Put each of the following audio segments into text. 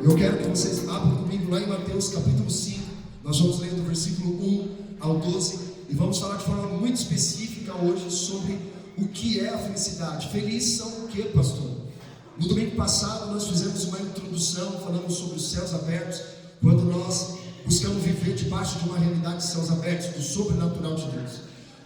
Eu quero que vocês abram comigo lá em Mateus capítulo 5. Nós vamos ler do versículo 1 ao 12 e vamos falar de forma muito específica hoje sobre o que é a felicidade. Felizes são o que, pastor? No domingo passado nós fizemos uma introdução, falamos sobre os céus abertos, quando nós buscamos viver debaixo de uma realidade de céus abertos, do sobrenatural de Deus.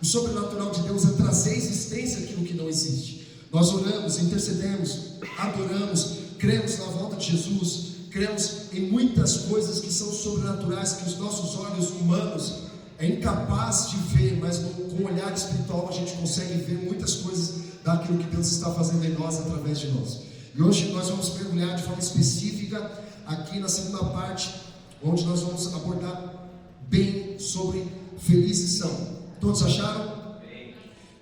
O sobrenatural de Deus é trazer à existência aquilo que não existe. Nós oramos, intercedemos, adoramos, cremos na volta de Jesus, cremos em muitas coisas que são sobrenaturais, que os nossos olhos humanos é incapaz de ver, mas com o olhar espiritual a gente consegue ver muitas coisas daquilo que Deus está fazendo em nós, através de nós. E hoje nós vamos mergulhar de forma específica aqui na segunda parte, onde nós vamos abordar bem sobre felizes são. Todos acharam?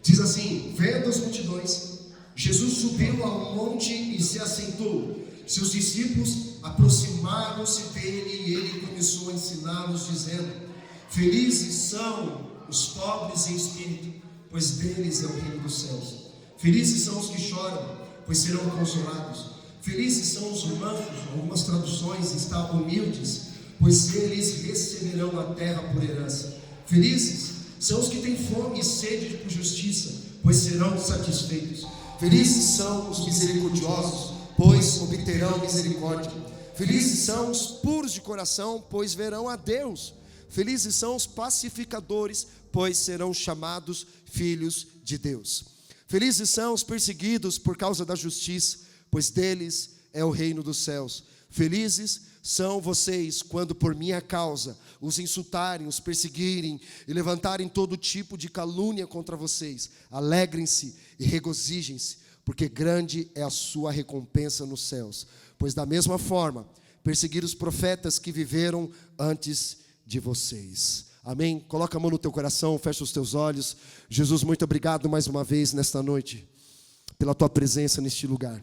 Diz assim: vendo as multidões, Jesus subiu ao monte e se assentou. Seus discípulos aproximaram-se dele e ele começou a ensiná-los, dizendo: felizes são os pobres em espírito, pois deles é o reino dos céus. Felizes são os que choram, pois serão consolados. Felizes são os mansos, algumas traduções está humildes, pois eles receberão a terra por herança. Felizes são os que têm fome e sede por justiça, pois serão satisfeitos. Felizes são os misericordiosos, pois obterão misericórdia. Felizes são os puros de coração, pois verão a Deus. Felizes são os pacificadores, pois serão chamados filhos de Deus. Felizes são os perseguidos por causa da justiça, pois deles é o reino dos céus. Felizes são vocês quando por minha causa os insultarem, os perseguirem e levantarem todo tipo de calúnia contra vocês. Alegrem-se e regozijem-se, porque grande é a sua recompensa nos céus. Pois da mesma forma perseguiram os profetas que viveram antes de vocês. Amém? Coloca a mão no teu coração, fecha os teus olhos. Jesus, muito obrigado mais uma vez nesta noite, pela tua presença neste lugar.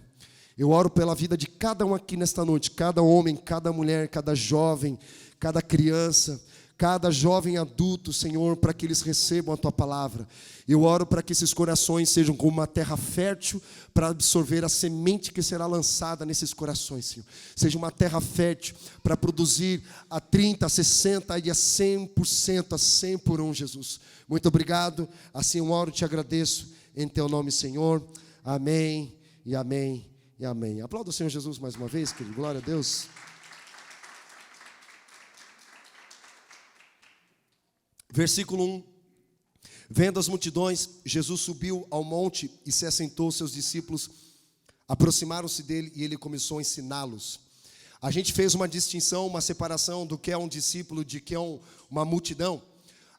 Eu oro pela vida de cada um aqui nesta noite, cada homem, cada mulher, cada jovem, cada criança, cada jovem adulto, Senhor, para que eles recebam a tua palavra. Eu oro para que esses corações sejam como uma terra fértil para absorver a semente que será lançada nesses corações, Senhor. Seja uma terra fértil para produzir a 30, a 60 e a 100%, a 100 por 1, Jesus. Muito obrigado. Assim eu oro e te agradeço em teu nome, Senhor. Amém e amém e amém. Aplauda o Senhor Jesus mais uma vez, querido. Glória a Deus. Versículo 1. Vendo as multidões, Jesus subiu ao monte e se assentou. Seus discípulos aproximaram-se dele e ele começou a ensiná-los. A gente fez uma distinção, uma separação do que é um discípulo, de que é uma multidão.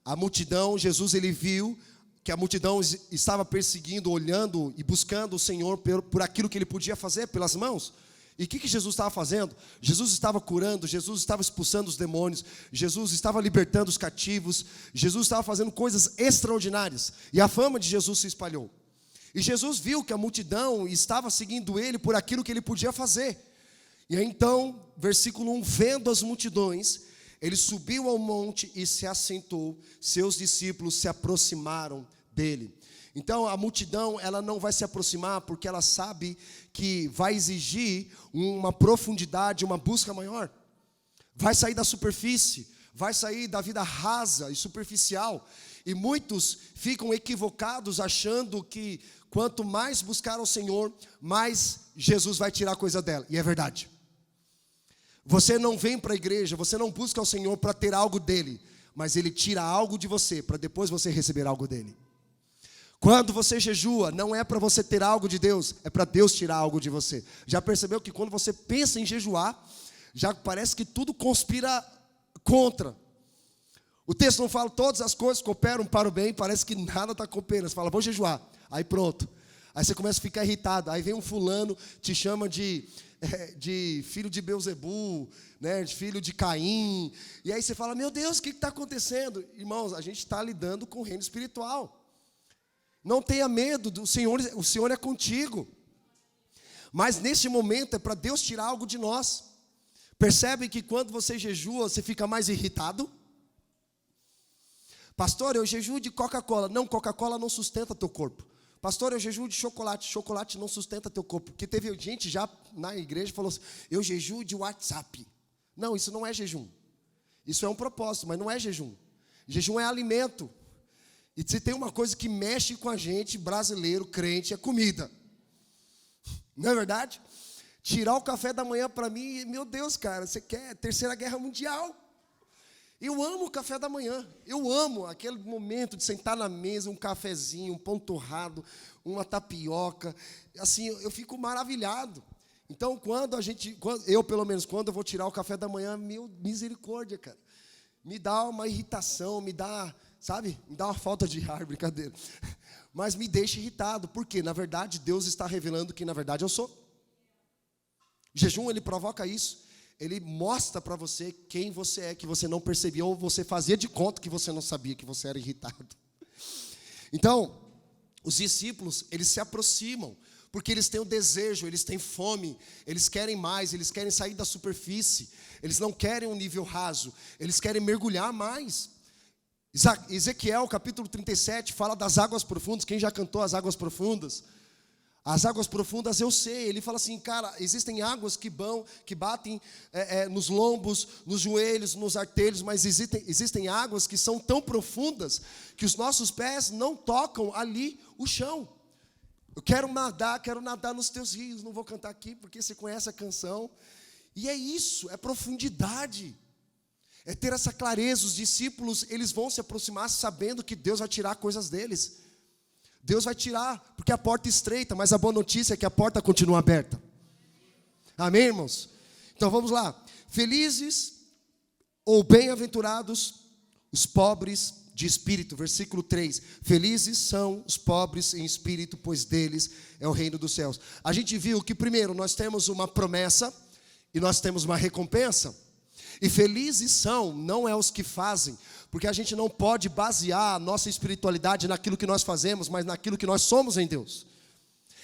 A multidão, Jesus ele viu que a multidão estava perseguindo, olhando e buscando o Senhor por aquilo que ele podia fazer pelas mãos. E o que Jesus estava fazendo? Jesus estava curando, Jesus estava expulsando os demônios, Jesus estava libertando os cativos, Jesus estava fazendo coisas extraordinárias. E a fama de Jesus se espalhou. E Jesus viu que a multidão estava seguindo ele por aquilo que ele podia fazer. E aí, então, versículo 1, vendo as multidões, ele subiu ao monte e se assentou. Seus discípulos se aproximaram dele. Então a multidão, ela não vai se aproximar porque ela sabe que vai exigir uma profundidade, uma busca maior. Vai sair da superfície, vai sair da vida rasa e superficial. E muitos ficam equivocados achando que quanto mais buscar ao Senhor, mais Jesus vai tirar coisa dela. E é verdade. Você não vem para a igreja, você não busca ao Senhor para ter algo dele, mas ele tira algo de você para depois você receber algo dele. Quando você jejua, não é para você ter algo de Deus, é para Deus tirar algo de você. Já percebeu que quando você pensa em jejuar, já parece que tudo conspira contra. O texto não fala todas as coisas cooperam para o bem, parece que nada está cooperando. Você fala, vou jejuar, aí pronto. Aí você começa a ficar irritado, aí vem um fulano, te chama de filho de Beuzebu, né, de filho de Caim. E aí você fala, meu Deus, o que está acontecendo? Irmãos, a gente está lidando com o reino espiritual. Não tenha medo, o Senhor é contigo. Mas neste momento é para Deus tirar algo de nós. Percebe que quando você jejua, você fica mais irritado? Pastor, eu jejuo de Coca-Cola. Não, Coca-Cola não sustenta teu corpo. Pastor, eu jejuo de chocolate. Chocolate não sustenta teu corpo. Porque teve gente já na igreja que falou assim, eu jejuo de WhatsApp. Não, isso não é jejum. Isso é um propósito, mas não é jejum. Jejum é alimento. E se tem uma coisa que mexe com a gente, brasileiro, crente, é comida. Não é verdade? Tirar o café da manhã para mim, meu Deus, cara, você quer Terceira Guerra Mundial. Eu amo o café da manhã. Eu amo aquele momento de sentar na mesa, um cafezinho, um pão torrado, uma tapioca. Assim, eu fico maravilhado. Então, eu pelo menos, quando eu vou tirar o café da manhã, meu misericórdia, cara. Me dá uma irritação, me dá, sabe? Me dá uma falta de ar, brincadeira. Mas me deixa irritado, porque, na verdade, Deus está revelando que, na verdade, eu sou. O jejum, ele provoca isso. Ele mostra para você quem você é, que você não percebia, ou você fazia de conta que você não sabia, que você era irritado. Então, os discípulos, eles se aproximam, porque eles têm o desejo, eles têm fome, eles querem mais, eles querem sair da superfície, eles não querem um nível raso, eles querem mergulhar mais. Ezequiel, capítulo 37, fala das águas profundas. Quem já cantou as águas profundas? As águas profundas eu sei. Ele fala assim, cara, existem águas que batem nos lombos, nos joelhos, nos artelhos, mas existem águas que são tão profundas que os nossos pés não tocam ali o chão. Eu quero nadar nos teus rios. Não vou cantar aqui porque você conhece a canção. E é isso, é profundidade. É ter essa clareza. Os discípulos, eles vão se aproximar sabendo que Deus vai tirar coisas deles. Deus vai tirar, porque a porta é estreita, mas a boa notícia é que a porta continua aberta. Amém, irmãos? Então vamos lá. Felizes ou bem-aventurados os pobres de espírito, versículo 3. Felizes são os pobres em espírito, pois deles é o reino dos céus. A gente viu que primeiro nós temos uma promessa e nós temos uma recompensa. E felizes são, não é os que fazem, porque a gente não pode basear a nossa espiritualidade naquilo que nós fazemos, mas naquilo que nós somos em Deus.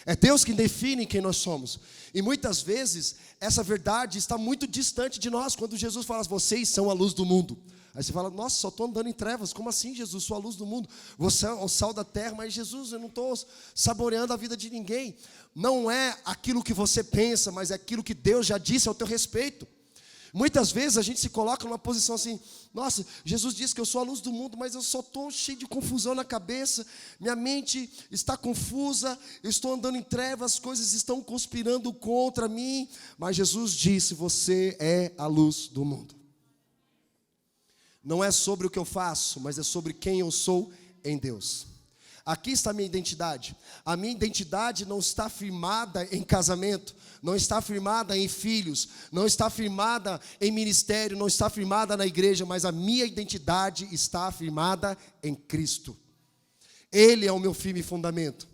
É Deus quem define quem nós somos. E muitas vezes, essa verdade está muito distante de nós. Quando Jesus fala, vocês são a luz do mundo. Aí você fala, nossa, só estou andando em trevas. Como assim, Jesus? Sou a luz do mundo. Você é o sal da terra, mas Jesus, eu não estou saboreando a vida de ninguém. Não é aquilo que você pensa, mas é aquilo que Deus já disse ao teu respeito. Muitas vezes a gente se coloca numa posição assim, nossa, Jesus disse que eu sou a luz do mundo, mas eu só estou cheio de confusão na cabeça, minha mente está confusa, eu estou andando em trevas, as coisas estão conspirando contra mim, mas Jesus disse, você é a luz do mundo. Não é sobre o que eu faço, mas é sobre quem eu sou em Deus. Aqui está a minha identidade. A minha identidade não está firmada em casamento, não está firmada em filhos, não está firmada em ministério, não está firmada na igreja, mas a minha identidade está firmada em Cristo. Ele é o meu firme fundamento.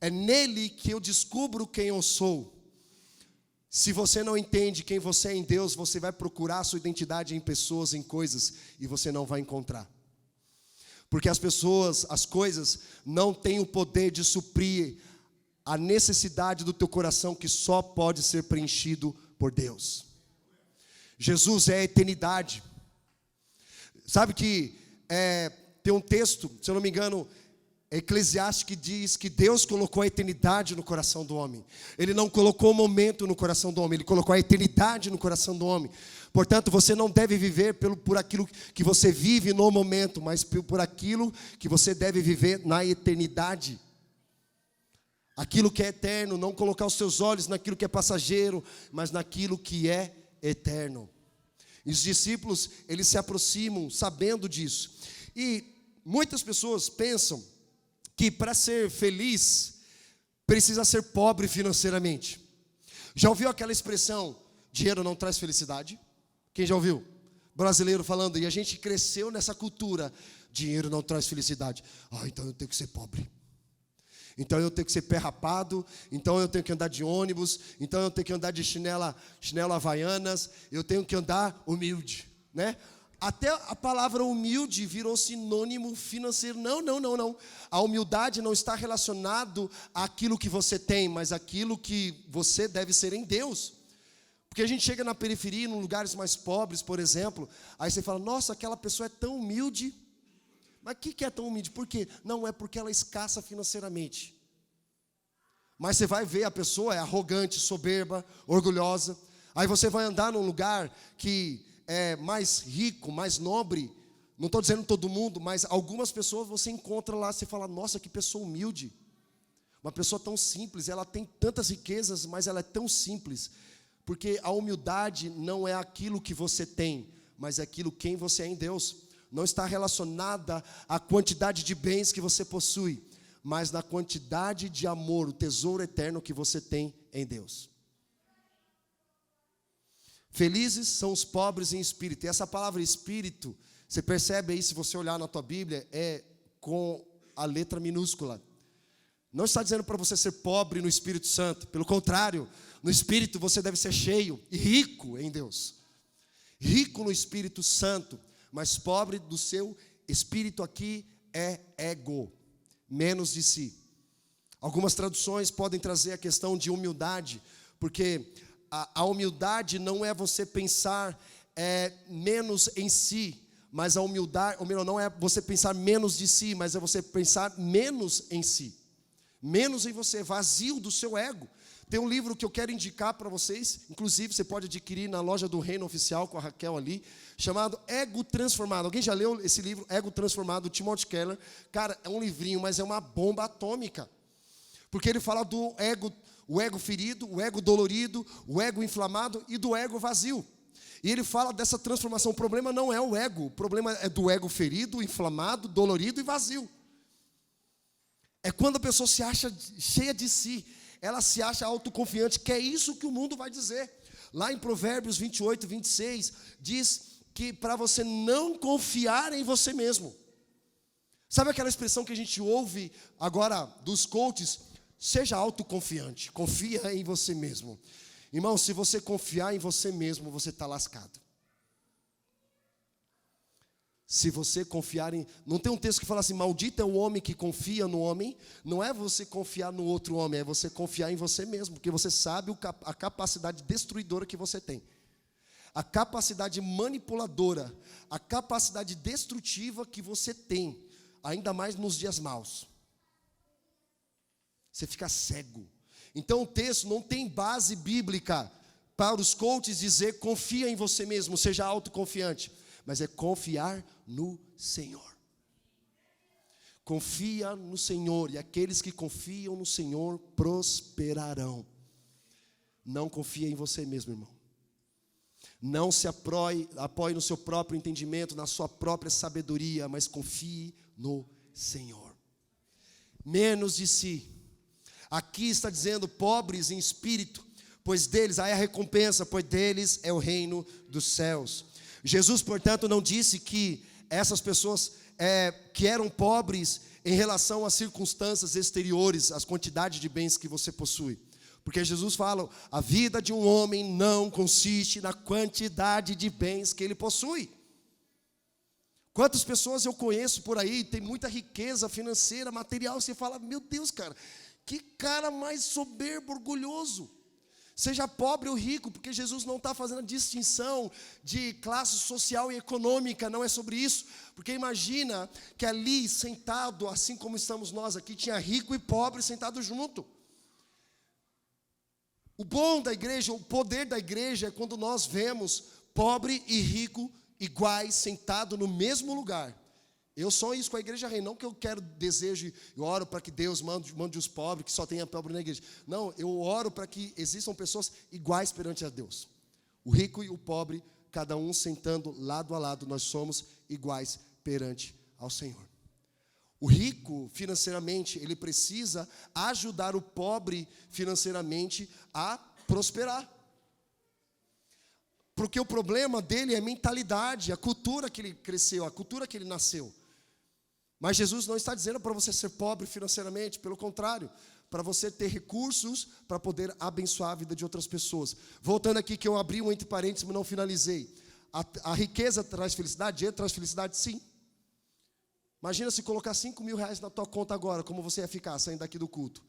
É nele que eu descubro quem eu sou. Se você não entende quem você é em Deus, você vai procurar a sua identidade em pessoas, em coisas, e você não vai encontrar. Porque as pessoas, as coisas, não têm o poder de suprir a necessidade do teu coração que só pode ser preenchido por Deus. Jesus é a eternidade. Sabe que tem um texto, se eu não me engano, Eclesiastes, que diz que Deus colocou a eternidade no coração do homem. Ele não colocou o momento no coração do homem, Ele colocou a eternidade no coração do homem. Portanto, você não deve viver por aquilo que você vive no momento, mas por aquilo que você deve viver na eternidade. Aquilo que é eterno, não colocar os seus olhos naquilo que é passageiro, mas naquilo que é eterno. E os discípulos, eles se aproximam sabendo disso. E muitas pessoas pensam que para ser feliz, precisa ser pobre financeiramente. Já ouviu aquela expressão, dinheiro não traz felicidade? Quem já ouviu? Brasileiro falando, e a gente cresceu nessa cultura, dinheiro não traz felicidade. Então eu tenho que ser pobre. Então eu tenho que ser pé rapado, então eu tenho que andar de ônibus, então eu tenho que andar de chinelo havaianas, eu tenho que andar humilde, né? Até a palavra humilde virou sinônimo financeiro. Não. A humildade não está relacionado àquilo que você tem, mas àquilo que você deve ser em Deus. Porque a gente chega na periferia, em lugares mais pobres, por exemplo, aí você fala, nossa, aquela pessoa é tão humilde. Mas o que é tão humilde? Por quê? Não é porque ela é escassa financeiramente. Mas você vai ver a pessoa é arrogante, soberba, orgulhosa. Aí você vai andar num lugar que é mais rico, mais nobre. Não estou dizendo todo mundo, mas algumas pessoas você encontra lá, você fala, nossa, que pessoa humilde. Uma pessoa tão simples, ela tem tantas riquezas, mas ela é tão simples. Porque a humildade não é aquilo que você tem, mas é aquilo quem você é em Deus. Não está relacionada à quantidade de bens que você possui, mas na quantidade de amor, o tesouro eterno que você tem em Deus. Felizes são os pobres em espírito. E essa palavra espírito, você percebe aí, se você olhar na tua Bíblia, é com a letra minúscula. Não está dizendo para você ser pobre no Espírito Santo. Pelo contrário, no Espírito você deve ser cheio e rico em Deus. Rico no Espírito Santo, mas pobre do seu espírito aqui é ego. Menos de si. Algumas traduções podem trazer a questão de humildade, porque a humildade não é você pensar menos em si, mas a humildade, ou melhor, não é você pensar menos de si, mas é você pensar menos em si, menos em você, vazio do seu ego. Tem um livro que eu quero indicar para vocês, inclusive você pode adquirir na loja do Reino Oficial com a Raquel ali, chamado Ego Transformado. Alguém já leu esse livro, Ego Transformado, do Timothy Keller? Cara, é um livrinho, mas é uma bomba atômica. Porque ele fala do ego, o ego ferido, o ego dolorido, o ego inflamado e do ego vazio. E ele fala dessa transformação. O problema não é o ego, o problema é do ego ferido, inflamado, dolorido e vazio. É quando a pessoa se acha cheia de si. Ela se acha autoconfiante, que é isso que o mundo vai dizer. Lá em Provérbios 28, 26, diz que para você não confiar em você mesmo. Sabe aquela expressão que a gente ouve agora dos coaches? Seja autoconfiante, confia em você mesmo. Irmão, se você confiar em você mesmo, você está lascado. Se você confiar em... Não tem um texto que fala assim, maldito é o homem que confia no homem. Não é você confiar no outro homem, é você confiar em você mesmo. Porque você sabe a capacidade destruidora que você tem. A capacidade manipuladora, a capacidade destrutiva que você tem. Ainda mais nos dias maus. Você fica cego. Então o texto não tem base bíblica para os coaches dizer confia em você mesmo, seja autoconfiante. Mas é confiar no Senhor. Confia no Senhor, e aqueles que confiam no Senhor prosperarão. Não confia em você mesmo, irmão. Não se apoie no seu próprio entendimento, na sua própria sabedoria, mas confie no Senhor. Menos de si. Aqui está dizendo pobres em espírito, pois deles há a recompensa, pois deles é o reino dos céus. Jesus, portanto, não disse que essas pessoas que eram pobres em relação às circunstâncias exteriores, às quantidades de bens que você possui. Porque Jesus fala, a vida de um homem não consiste na quantidade de bens que ele possui. Quantas pessoas eu conheço por aí, tem muita riqueza financeira, material, você fala, meu Deus, cara, que cara mais soberbo, orgulhoso. Seja pobre ou rico, porque Jesus não está fazendo a distinção de classe social e econômica, não é sobre isso. Porque imagina que ali sentado, assim como estamos nós aqui, tinha rico e pobre sentado junto. O bom da igreja, o poder da igreja é quando nós vemos pobre e rico iguais, sentado no mesmo lugar. Eu sou isso com a igreja reina, não que eu quero, desejo, eu oro para que Deus mande os pobres, que só tenha pobre na igreja. Não, eu oro para que existam pessoas iguais perante a Deus. O rico e o pobre, cada um sentando lado a lado, nós somos iguais perante ao Senhor. O rico, financeiramente, ele precisa ajudar o pobre financeiramente a prosperar. Porque o problema dele é a mentalidade, a cultura que ele cresceu, a cultura que ele nasceu. Mas Jesus não está dizendo para você ser pobre financeiramente, pelo contrário, para você ter recursos para poder abençoar a vida de outras pessoas. Voltando aqui que eu abri um entre parênteses, mas não finalizei. A riqueza traz felicidade? Dinheiro traz felicidade? Sim. Imagina se colocar 5 mil reais na tua conta agora, como você ia ficar saindo daqui do culto.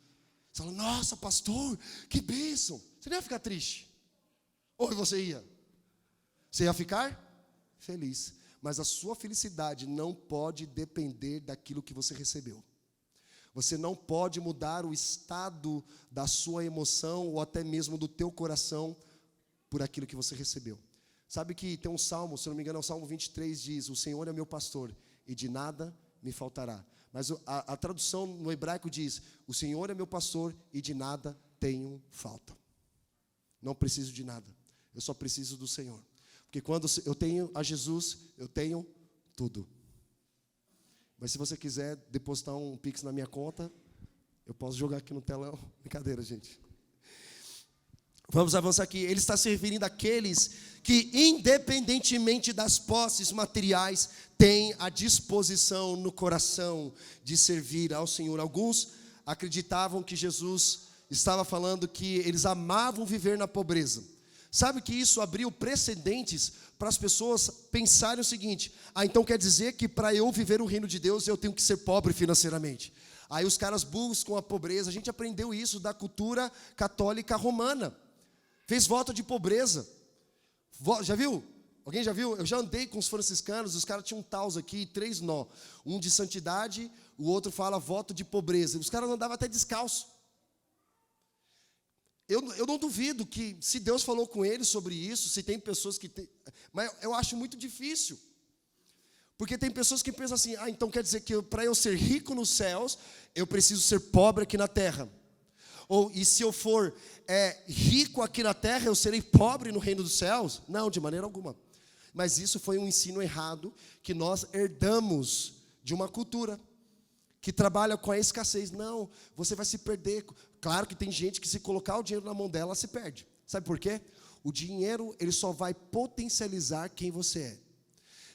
Você fala, nossa pastor, que bênção. Você não ia ficar triste? Ou você ia? Você ia ficar feliz. Mas a sua felicidade não pode depender daquilo que você recebeu. Você não pode mudar o estado da sua emoção ou até mesmo do teu coração por aquilo que você recebeu. Sabe que tem um salmo, se não me engano é o Salmo 23, diz: o Senhor é meu pastor e de nada me faltará. Mas a tradução no hebraico diz: o Senhor é meu pastor e de nada tenho falta. Não preciso de nada, eu só preciso do Senhor. Porque quando eu tenho a Jesus, eu tenho tudo. Mas se você quiser depositar um Pix na minha conta, eu posso jogar aqui no telão. Brincadeira, gente. Vamos avançar aqui. Ele está se referindo àqueles que, independentemente das posses materiais, têm a disposição no coração de servir ao Senhor. Alguns acreditavam que Jesus estava falando que eles amavam viver na pobreza. Sabe que isso abriu precedentes para as pessoas pensarem o seguinte: então quer dizer que para eu viver o reino de Deus eu tenho que ser pobre financeiramente. Aí os caras buscam a pobreza. A gente aprendeu isso da cultura católica romana. Fez voto de pobreza. Já viu? Alguém já viu? Eu já andei com os franciscanos, os caras tinham um taus aqui, 3 nó. Um de santidade, o outro fala voto de pobreza. Os caras andavam até descalço. Eu não duvido que, se Deus falou com eles sobre isso, se tem pessoas que tem, mas eu acho muito difícil. Porque tem pessoas que pensam assim: então quer dizer que para eu ser rico nos céus, eu preciso ser pobre aqui na terra. E se eu for rico aqui na terra, eu serei pobre no reino dos céus? Não, de maneira alguma. Mas isso foi um ensino errado que nós herdamos de uma cultura que trabalha com a escassez. Não, você vai se perder. Claro que tem gente que, se colocar o dinheiro na mão dela, se perde. Sabe por quê? O dinheiro, ele só vai potencializar quem você é.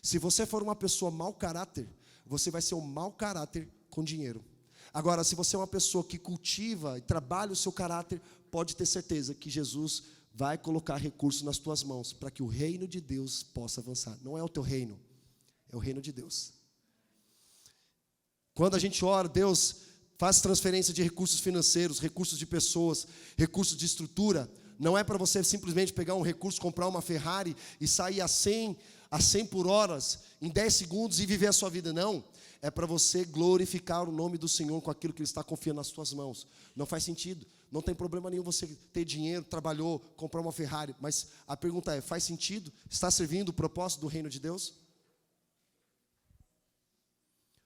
Se você for uma pessoa mau caráter, você vai ser um mau caráter com dinheiro. Agora, se você é uma pessoa que cultiva e trabalha o seu caráter, pode ter certeza que Jesus vai colocar recursos nas tuas mãos para que o reino de Deus possa avançar. Não é o teu reino, é o reino de Deus. Quando a gente ora, Deus faz transferência de recursos financeiros, recursos de pessoas, recursos de estrutura. Não é para você simplesmente pegar um recurso, comprar uma Ferrari e sair a 100 por horas, em 10 segundos e viver a sua vida. Não. É para você glorificar o nome do Senhor com aquilo que Ele está confiando nas tuas mãos. Não faz sentido. Não tem problema nenhum você ter dinheiro, trabalhou, comprar uma Ferrari. Mas a pergunta é: faz sentido? Está servindo o propósito do reino de Deus?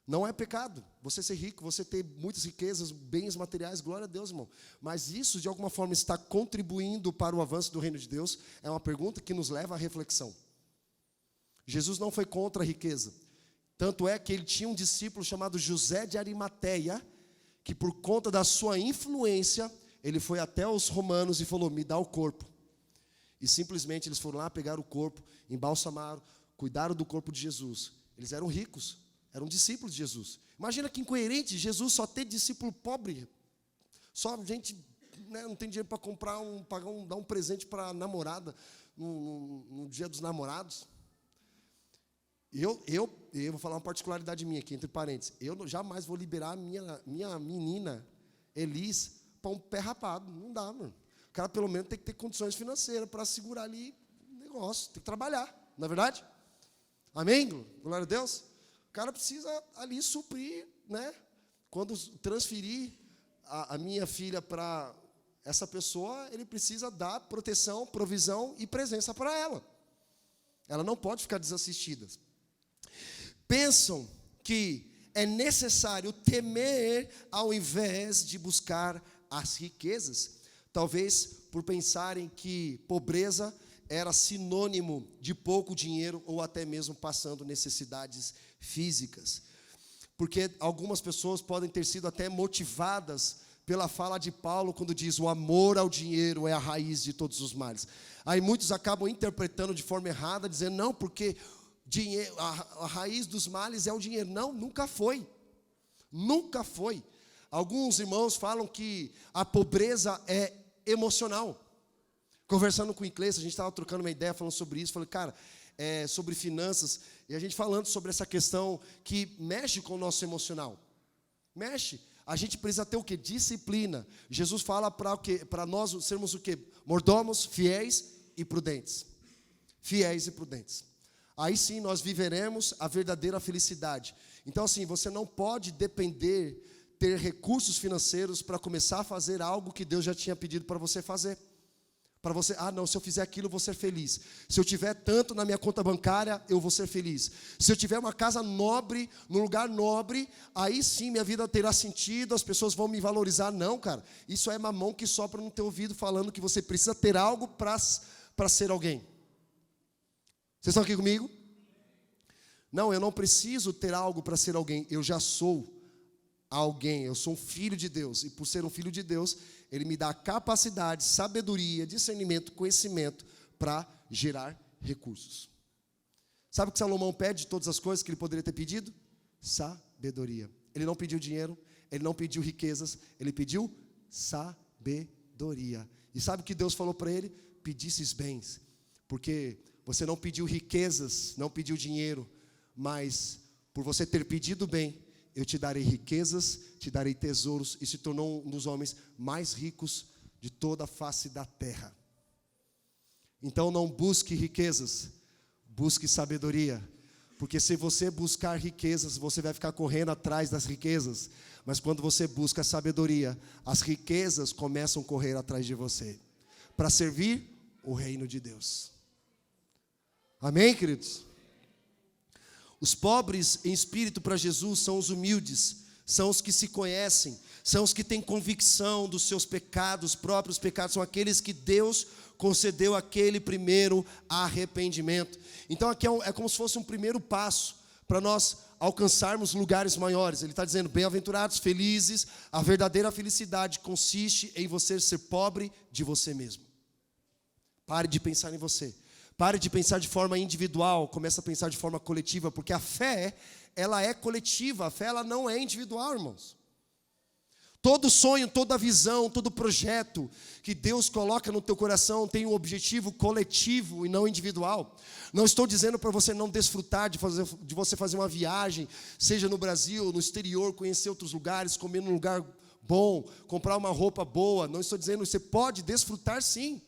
Não é pecado você ser rico, você ter muitas riquezas, bens materiais, glória a Deus, irmão. Mas isso, de alguma forma, está contribuindo para o avanço do reino de Deus? É uma pergunta que nos leva à reflexão. Jesus não foi contra a riqueza. Tanto é que ele tinha um discípulo chamado José de Arimateia, que por conta da sua influência, ele foi até os romanos e falou: me dá o corpo. E simplesmente eles foram lá, pegaram o corpo, embalsamaram, cuidaram do corpo de Jesus. Eles eram ricos. Eram discípulos de Jesus. Imagina que incoerente Jesus só ter discípulo pobre. Só gente, né, não tem dinheiro para comprar dar um presente para a namorada no dia dos namorados. Eu vou falar uma particularidade minha aqui, entre parênteses. Eu jamais vou liberar a minha menina, Elis, para um pé rapado. Não dá, mano. O cara pelo menos tem que ter condições financeiras para segurar ali o negócio. Tem que trabalhar, não é verdade? Amém? Glória a Deus. O cara precisa ali suprir, né? Quando transferir a minha filha para essa pessoa, ele precisa dar proteção, provisão e presença para ela. Ela não pode ficar desassistida. Pensam que é necessário temer ao invés de buscar as riquezas. Talvez por pensarem que pobreza era sinônimo de pouco dinheiro ou até mesmo passando necessidades físicas. Porque algumas pessoas podem ter sido até motivadas pela fala de Paulo quando diz: o amor ao dinheiro é a raiz de todos os males. Aí muitos acabam interpretando de forma errada, dizendo: não, porque dinheiro, a raiz dos males é o dinheiro. Não, nunca foi. Nunca foi. Alguns irmãos falam que a pobreza é emocional. Conversando com o inglês, a gente estava trocando uma ideia, falando sobre isso. Falei: cara, sobre finanças, e a gente falando sobre essa questão que mexe com o nosso emocional. Mexe. A gente precisa ter o quê? Disciplina. Jesus fala para o quê? Para nós sermos o quê? Mordomos, fiéis e prudentes. Fiéis e prudentes. Aí sim nós viveremos a verdadeira felicidade. Então assim, você não pode depender ter recursos financeiros para começar a fazer algo que Deus já tinha pedido para você fazer. Para você, não, se eu fizer aquilo eu vou ser feliz. Se eu tiver tanto na minha conta bancária, eu vou ser feliz. Se eu tiver uma casa nobre, num lugar nobre, aí sim minha vida terá sentido, as pessoas vão me valorizar. Não, cara, isso é mamão que sopra no teu ouvido falando que você precisa ter algo para ser alguém. Vocês estão aqui comigo? Não, eu não preciso ter algo para ser alguém, eu já sou alguém, eu sou um filho de Deus, e por ser um filho de Deus, Ele me dá capacidade, sabedoria, discernimento, conhecimento para gerar recursos. Sabe o que Salomão pede de todas as coisas que ele poderia ter pedido? Sabedoria. Ele não pediu dinheiro, ele não pediu riquezas, ele pediu sabedoria. E sabe o que Deus falou para ele? Pedisses bens, porque você não pediu riquezas, não pediu dinheiro, mas por você ter pedido bem, eu te darei riquezas, te darei tesouros, e se tornou um dos homens mais ricos de toda a face da terra. Então não busque riquezas, busque sabedoria, porque se você buscar riquezas, você vai ficar correndo atrás das riquezas, mas quando você busca sabedoria, as riquezas começam a correr atrás de você, para servir o reino de Deus. Amém, queridos? Os pobres em espírito para Jesus são os humildes, são os que se conhecem, são os que têm convicção dos seus pecados, próprios pecados, são aqueles que Deus concedeu aquele primeiro arrependimento. Então aqui é como se fosse um primeiro passo para nós alcançarmos lugares maiores. Ele está dizendo, bem-aventurados, felizes, a verdadeira felicidade consiste em você ser pobre de você mesmo. Pare de pensar em você. Pare de pensar de forma individual, comece a pensar de forma coletiva, porque a fé, ela é coletiva, a fé ela não é individual, irmãos. Todo sonho, toda visão, todo projeto que Deus coloca no teu coração tem um objetivo coletivo e não individual. Não estou dizendo para você não desfrutar de você fazer uma viagem, seja no Brasil, no exterior, conhecer outros lugares, comer num lugar bom, comprar uma roupa boa. Não estou dizendo, você pode desfrutar sim,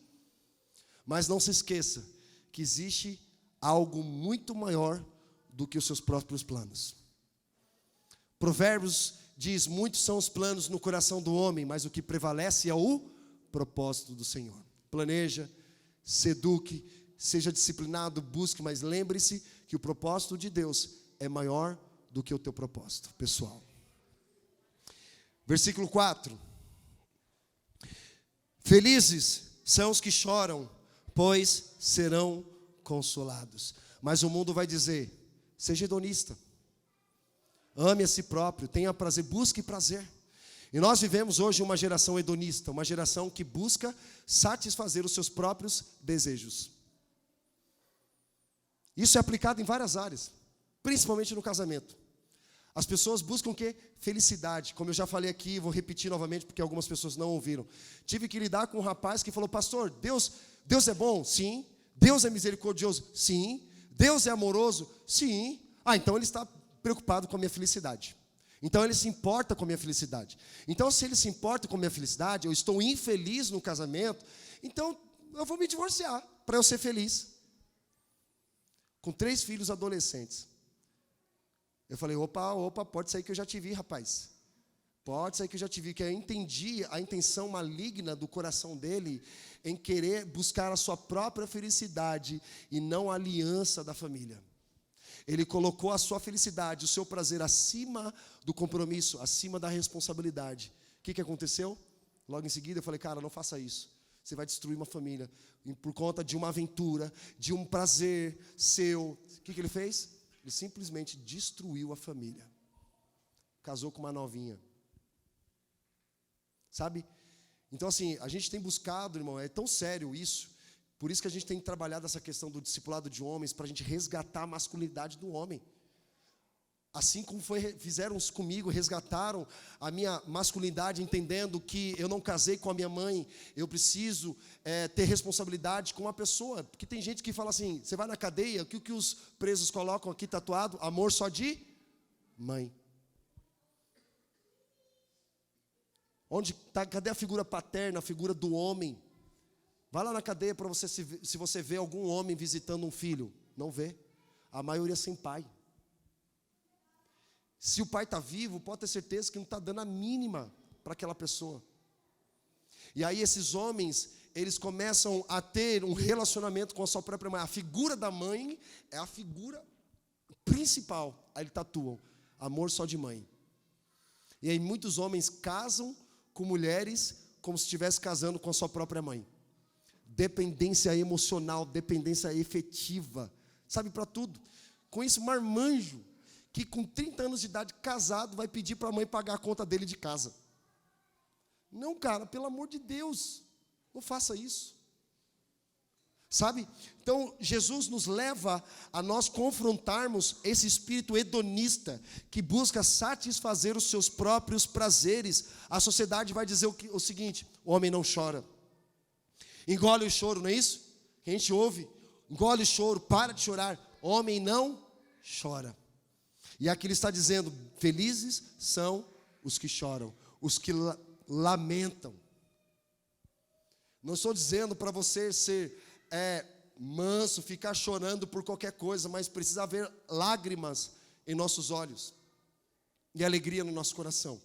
mas não se esqueça que existe algo muito maior do que os seus próprios planos. Provérbios diz, muitos são os planos no coração do homem, mas o que prevalece é o propósito do Senhor. Planeja, se eduque, seja disciplinado, busque, mas lembre-se que o propósito de Deus é maior do que o teu propósito pessoal. Versículo 4. Felizes são os que choram, pois serão consolados. Mas o mundo vai dizer, seja hedonista, ame a si próprio, tenha prazer, busque prazer. E nós vivemos hoje uma geração hedonista, uma geração que busca satisfazer os seus próprios desejos. Isso é aplicado em várias áreas, principalmente no casamento. As pessoas buscam o quê? Felicidade. Como eu já falei aqui, vou repetir novamente porque algumas pessoas não ouviram. Tive que lidar com um rapaz que falou, pastor, Deus é bom? Sim. Deus é misericordioso? Sim. Deus é amoroso? Sim. Então ele está preocupado com a minha felicidade. Então ele se importa com a minha felicidade. Então se ele se importa com a minha felicidade, eu estou infeliz no casamento, então eu vou me divorciar para eu ser feliz. Com 3 filhos adolescentes. Eu falei, opa, pode sair que eu já te vi, rapaz. Pode sair que eu já te vi, que eu entendi a intenção maligna do coração dele em querer buscar a sua própria felicidade e não a aliança da família. Ele colocou a sua felicidade, o seu prazer acima do compromisso, acima da responsabilidade. O que aconteceu? Logo em seguida eu falei, cara, não faça isso. Você vai destruir uma família por conta de uma aventura, de um prazer seu. O que ele fez? Ele simplesmente destruiu a família. Casou com uma novinha. Sabe? Então assim, a gente tem buscado, irmão, é tão sério isso. Por isso que a gente tem trabalhado essa questão do discipulado de homens, para a gente resgatar a masculinidade do homem. Assim como fizeram comigo, resgataram a minha masculinidade, entendendo que eu não casei com a minha mãe, eu preciso ter responsabilidade com uma pessoa. Porque tem gente que fala assim, você vai na cadeia, o que os presos colocam aqui tatuado? Amor só de mãe. Cadê a figura paterna, a figura do homem? Vai lá na cadeia para você, se você vê algum homem visitando um filho. Não vê. A maioria sem pai. Se o pai está vivo, pode ter certeza que não está dando a mínima para aquela pessoa. E aí esses homens, eles começam a ter um relacionamento com a sua própria mãe. A figura da mãe é a figura principal. Aí eles tatuam, amor só de mãe. E aí muitos homens casam com mulheres como se estivesse casando com a sua própria mãe. Dependência emocional, dependência efetiva, sabe, para tudo. Conheço um marmanjo que com 30 anos de idade, casado, vai pedir para a mãe pagar a conta dele de casa. Não, cara, pelo amor de Deus, não faça isso. Sabe? Então, Jesus nos leva a nós confrontarmos esse espírito hedonista que busca satisfazer os seus próprios prazeres. A sociedade vai dizer o seguinte: o homem não chora. Engole o choro, não é isso? Que a gente ouve. Engole o choro, para de chorar. Homem não chora. E aqui ele está dizendo: felizes são os que choram, os que lamentam. Não estou dizendo para você ser manso, ficar chorando por qualquer coisa, mas precisa haver lágrimas em nossos olhos e alegria no nosso coração.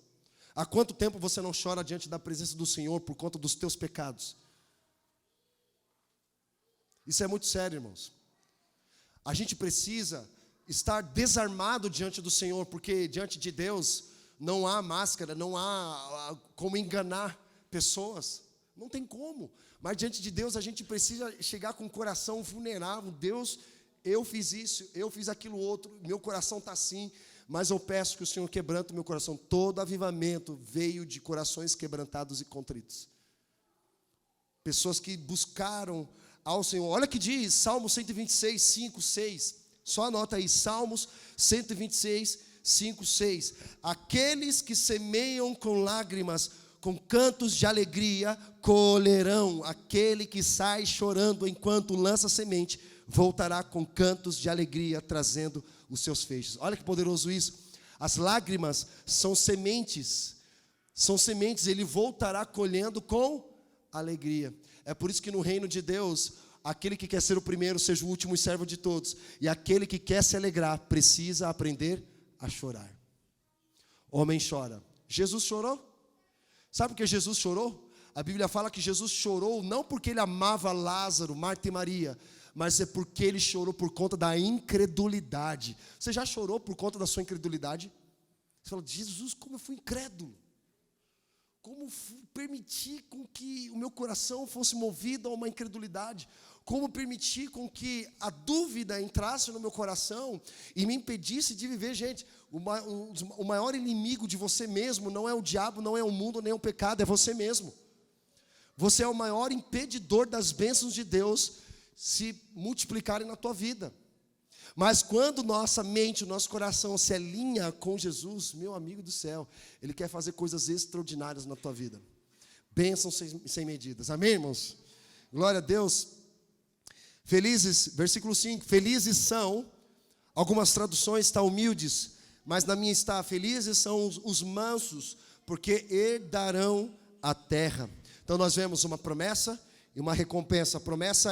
Há quanto tempo você não chora diante da presença do Senhor por conta dos teus pecados? Isso é muito sério, irmãos. A gente precisa estar desarmado diante do Senhor, porque diante de Deus não há máscara, não há como enganar pessoas. Não tem como. Mas diante de Deus a gente precisa chegar com o coração vulnerável. Deus, eu fiz isso, eu fiz aquilo outro, meu coração está assim, mas eu peço que o Senhor quebrante o meu coração. Todo avivamento veio de corações quebrantados e contritos. Pessoas que buscaram ao Senhor. Olha que diz Salmo 126, 5, 6. Só anota aí, Salmos 126, 5, 6. Aqueles que semeiam com lágrimas, com cantos de alegria, colherão. Aquele que sai chorando enquanto lança semente, voltará com cantos de alegria, trazendo os seus feixes. Olha que poderoso isso. As lágrimas são sementes. São sementes, ele voltará colhendo com alegria. É por isso que no reino de Deus, aquele que quer ser o primeiro, seja o último e servo de todos. E aquele que quer se alegrar, precisa aprender a chorar. Homem chora. Jesus chorou? Sabe por que Jesus chorou? A Bíblia fala que Jesus chorou não porque ele amava Lázaro, Marta e Maria, mas é porque ele chorou por conta da incredulidade. Você já chorou por conta da sua incredulidade? Você fala: Jesus, como eu fui incrédulo. Como permitir com que o meu coração fosse movido a uma incredulidade? Como permitir com que a dúvida entrasse no meu coração e me impedisse de viver? Gente, o maior inimigo de você mesmo não é o diabo, não é o mundo, nem o pecado, é você mesmo. Você é o maior impedidor das bênçãos de Deus se multiplicarem na tua vida. Mas quando nossa mente, o nosso coração se alinha com Jesus, meu amigo do céu, Ele quer fazer coisas extraordinárias na tua vida. Bênçãos sem medidas. Amém, irmãos? Glória a Deus. Felizes, versículo 5, felizes são, algumas traduções está humildes, mas na minha está, felizes são os mansos, porque herdarão a terra. Então nós vemos uma promessa e uma recompensa. A promessa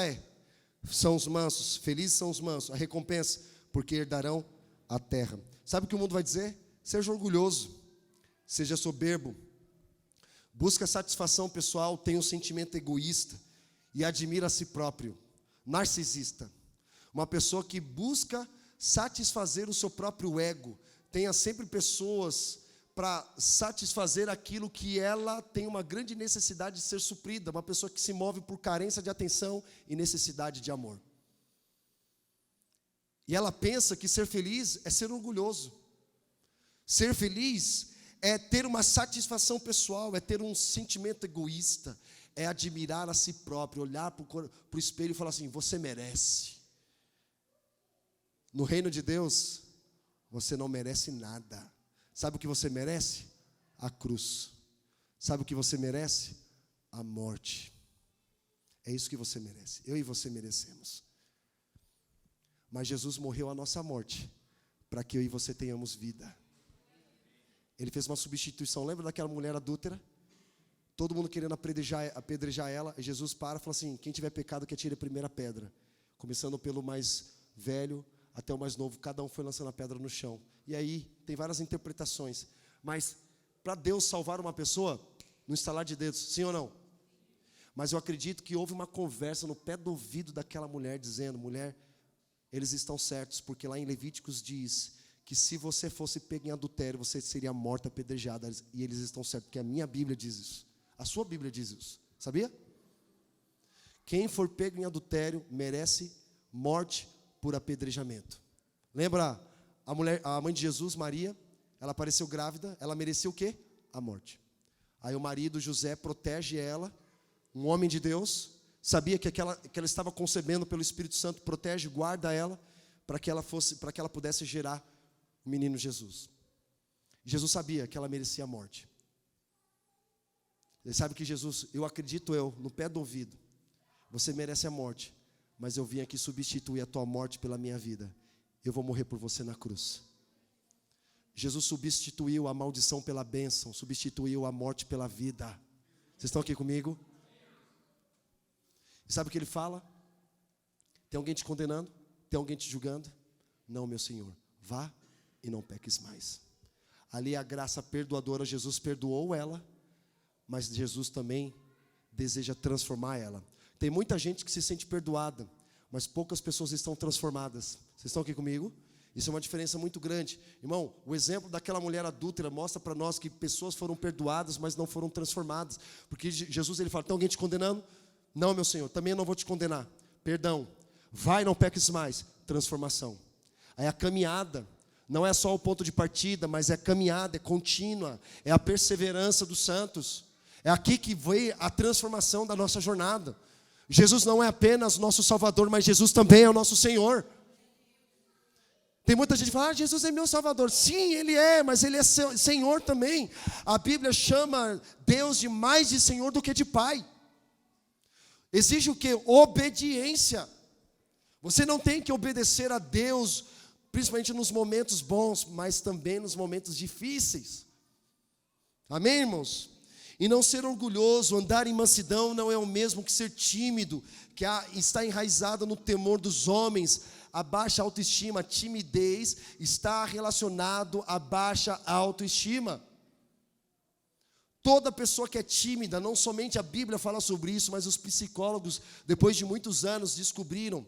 são os mansos, felizes são os mansos. A recompensa, porque herdarão a terra. Sabe o que o mundo vai dizer? Seja orgulhoso, seja soberbo, busca satisfação pessoal, tenha um sentimento egoísta e admira a si próprio. Narcisista, uma pessoa que busca satisfazer o seu próprio ego. Tenha sempre pessoas para satisfazer aquilo que ela tem uma grande necessidade de ser suprida. Uma pessoa que se move por carência de atenção e necessidade de amor. E ela pensa que ser feliz é ser orgulhoso. Ser feliz é ter uma satisfação pessoal, é ter um sentimento egoísta, é admirar a si próprio, olhar para o espelho e falar assim: você merece. No reino de Deus, você não merece nada. Sabe o que você merece? A cruz. Sabe o que você merece? A morte. É isso que você merece. Eu e você merecemos. Mas Jesus morreu a nossa morte para que eu e você tenhamos vida. Ele fez uma substituição. Lembra daquela mulher adúltera? Todo mundo querendo apedrejar ela. E Jesus para e fala assim: quem tiver pecado que atire a primeira pedra. Começando pelo mais velho até o mais novo, cada um foi lançando a pedra no chão. E aí, tem várias interpretações. Mas, para Deus salvar uma pessoa, no estalar de dedos, sim ou não? Mas eu acredito que houve uma conversa no pé do ouvido daquela mulher, dizendo: mulher, eles estão certos, porque lá em Levíticos diz que se você fosse pego em adultério, você seria morta, apedrejada. E eles estão certos, porque a minha Bíblia diz isso. A sua Bíblia diz isso, sabia? Quem for pego em adultério merece morte por apedrejamento. Lembra a mãe de Jesus, Maria? Ela apareceu grávida, ela merecia o quê? A morte. Aí o marido, José, protege ela, um homem de Deus, sabia que ela estava concebendo pelo Espírito Santo, protege, guarda ela, para que ela pudesse gerar o menino Jesus. Jesus sabia que ela merecia a morte. Ele sabe que Jesus, eu acredito no pé do ouvido, você merece a morte, mas eu vim aqui substituir a tua morte pela minha vida. Eu vou morrer por você na cruz. Jesus substituiu a maldição pela bênção, substituiu a morte pela vida. Vocês estão aqui comigo? E sabe o que ele fala? Tem alguém te condenando? Tem alguém te julgando? Não, meu Senhor, vá e não peques mais. Ali a graça perdoadora, Jesus perdoou ela, mas Jesus também deseja transformar ela. Tem muita gente que se sente perdoada, mas poucas pessoas estão transformadas. Vocês estão aqui comigo? Isso é uma diferença muito grande. Irmão, o exemplo daquela mulher adúltera mostra para nós que pessoas foram perdoadas, mas não foram transformadas. Porque Jesus, ele fala: tem alguém te condenando? Não, meu Senhor, também não vou te condenar. Perdão, vai, não peques mais. Transformação. Aí a caminhada não é só o ponto de partida, mas é a caminhada, é contínua, é a perseverança dos santos. É aqui que veio a transformação da nossa jornada. Jesus não é apenas nosso Salvador, mas Jesus também é o nosso Senhor. Tem muita gente que fala: Jesus é meu Salvador. Sim, Ele é, mas Ele é Senhor também. A Bíblia chama Deus de mais de Senhor do que de Pai. Exige o quê? Obediência. Você não tem que obedecer a Deus, principalmente nos momentos bons, mas também nos momentos difíceis. Amém, irmãos? E não ser orgulhoso, andar em mansidão não é o mesmo que ser tímido, que está enraizado no temor dos homens. A baixa autoestima, a timidez está relacionado à baixa autoestima. Toda pessoa que é tímida, não somente a Bíblia fala sobre isso, mas os psicólogos, depois de muitos anos, descobriram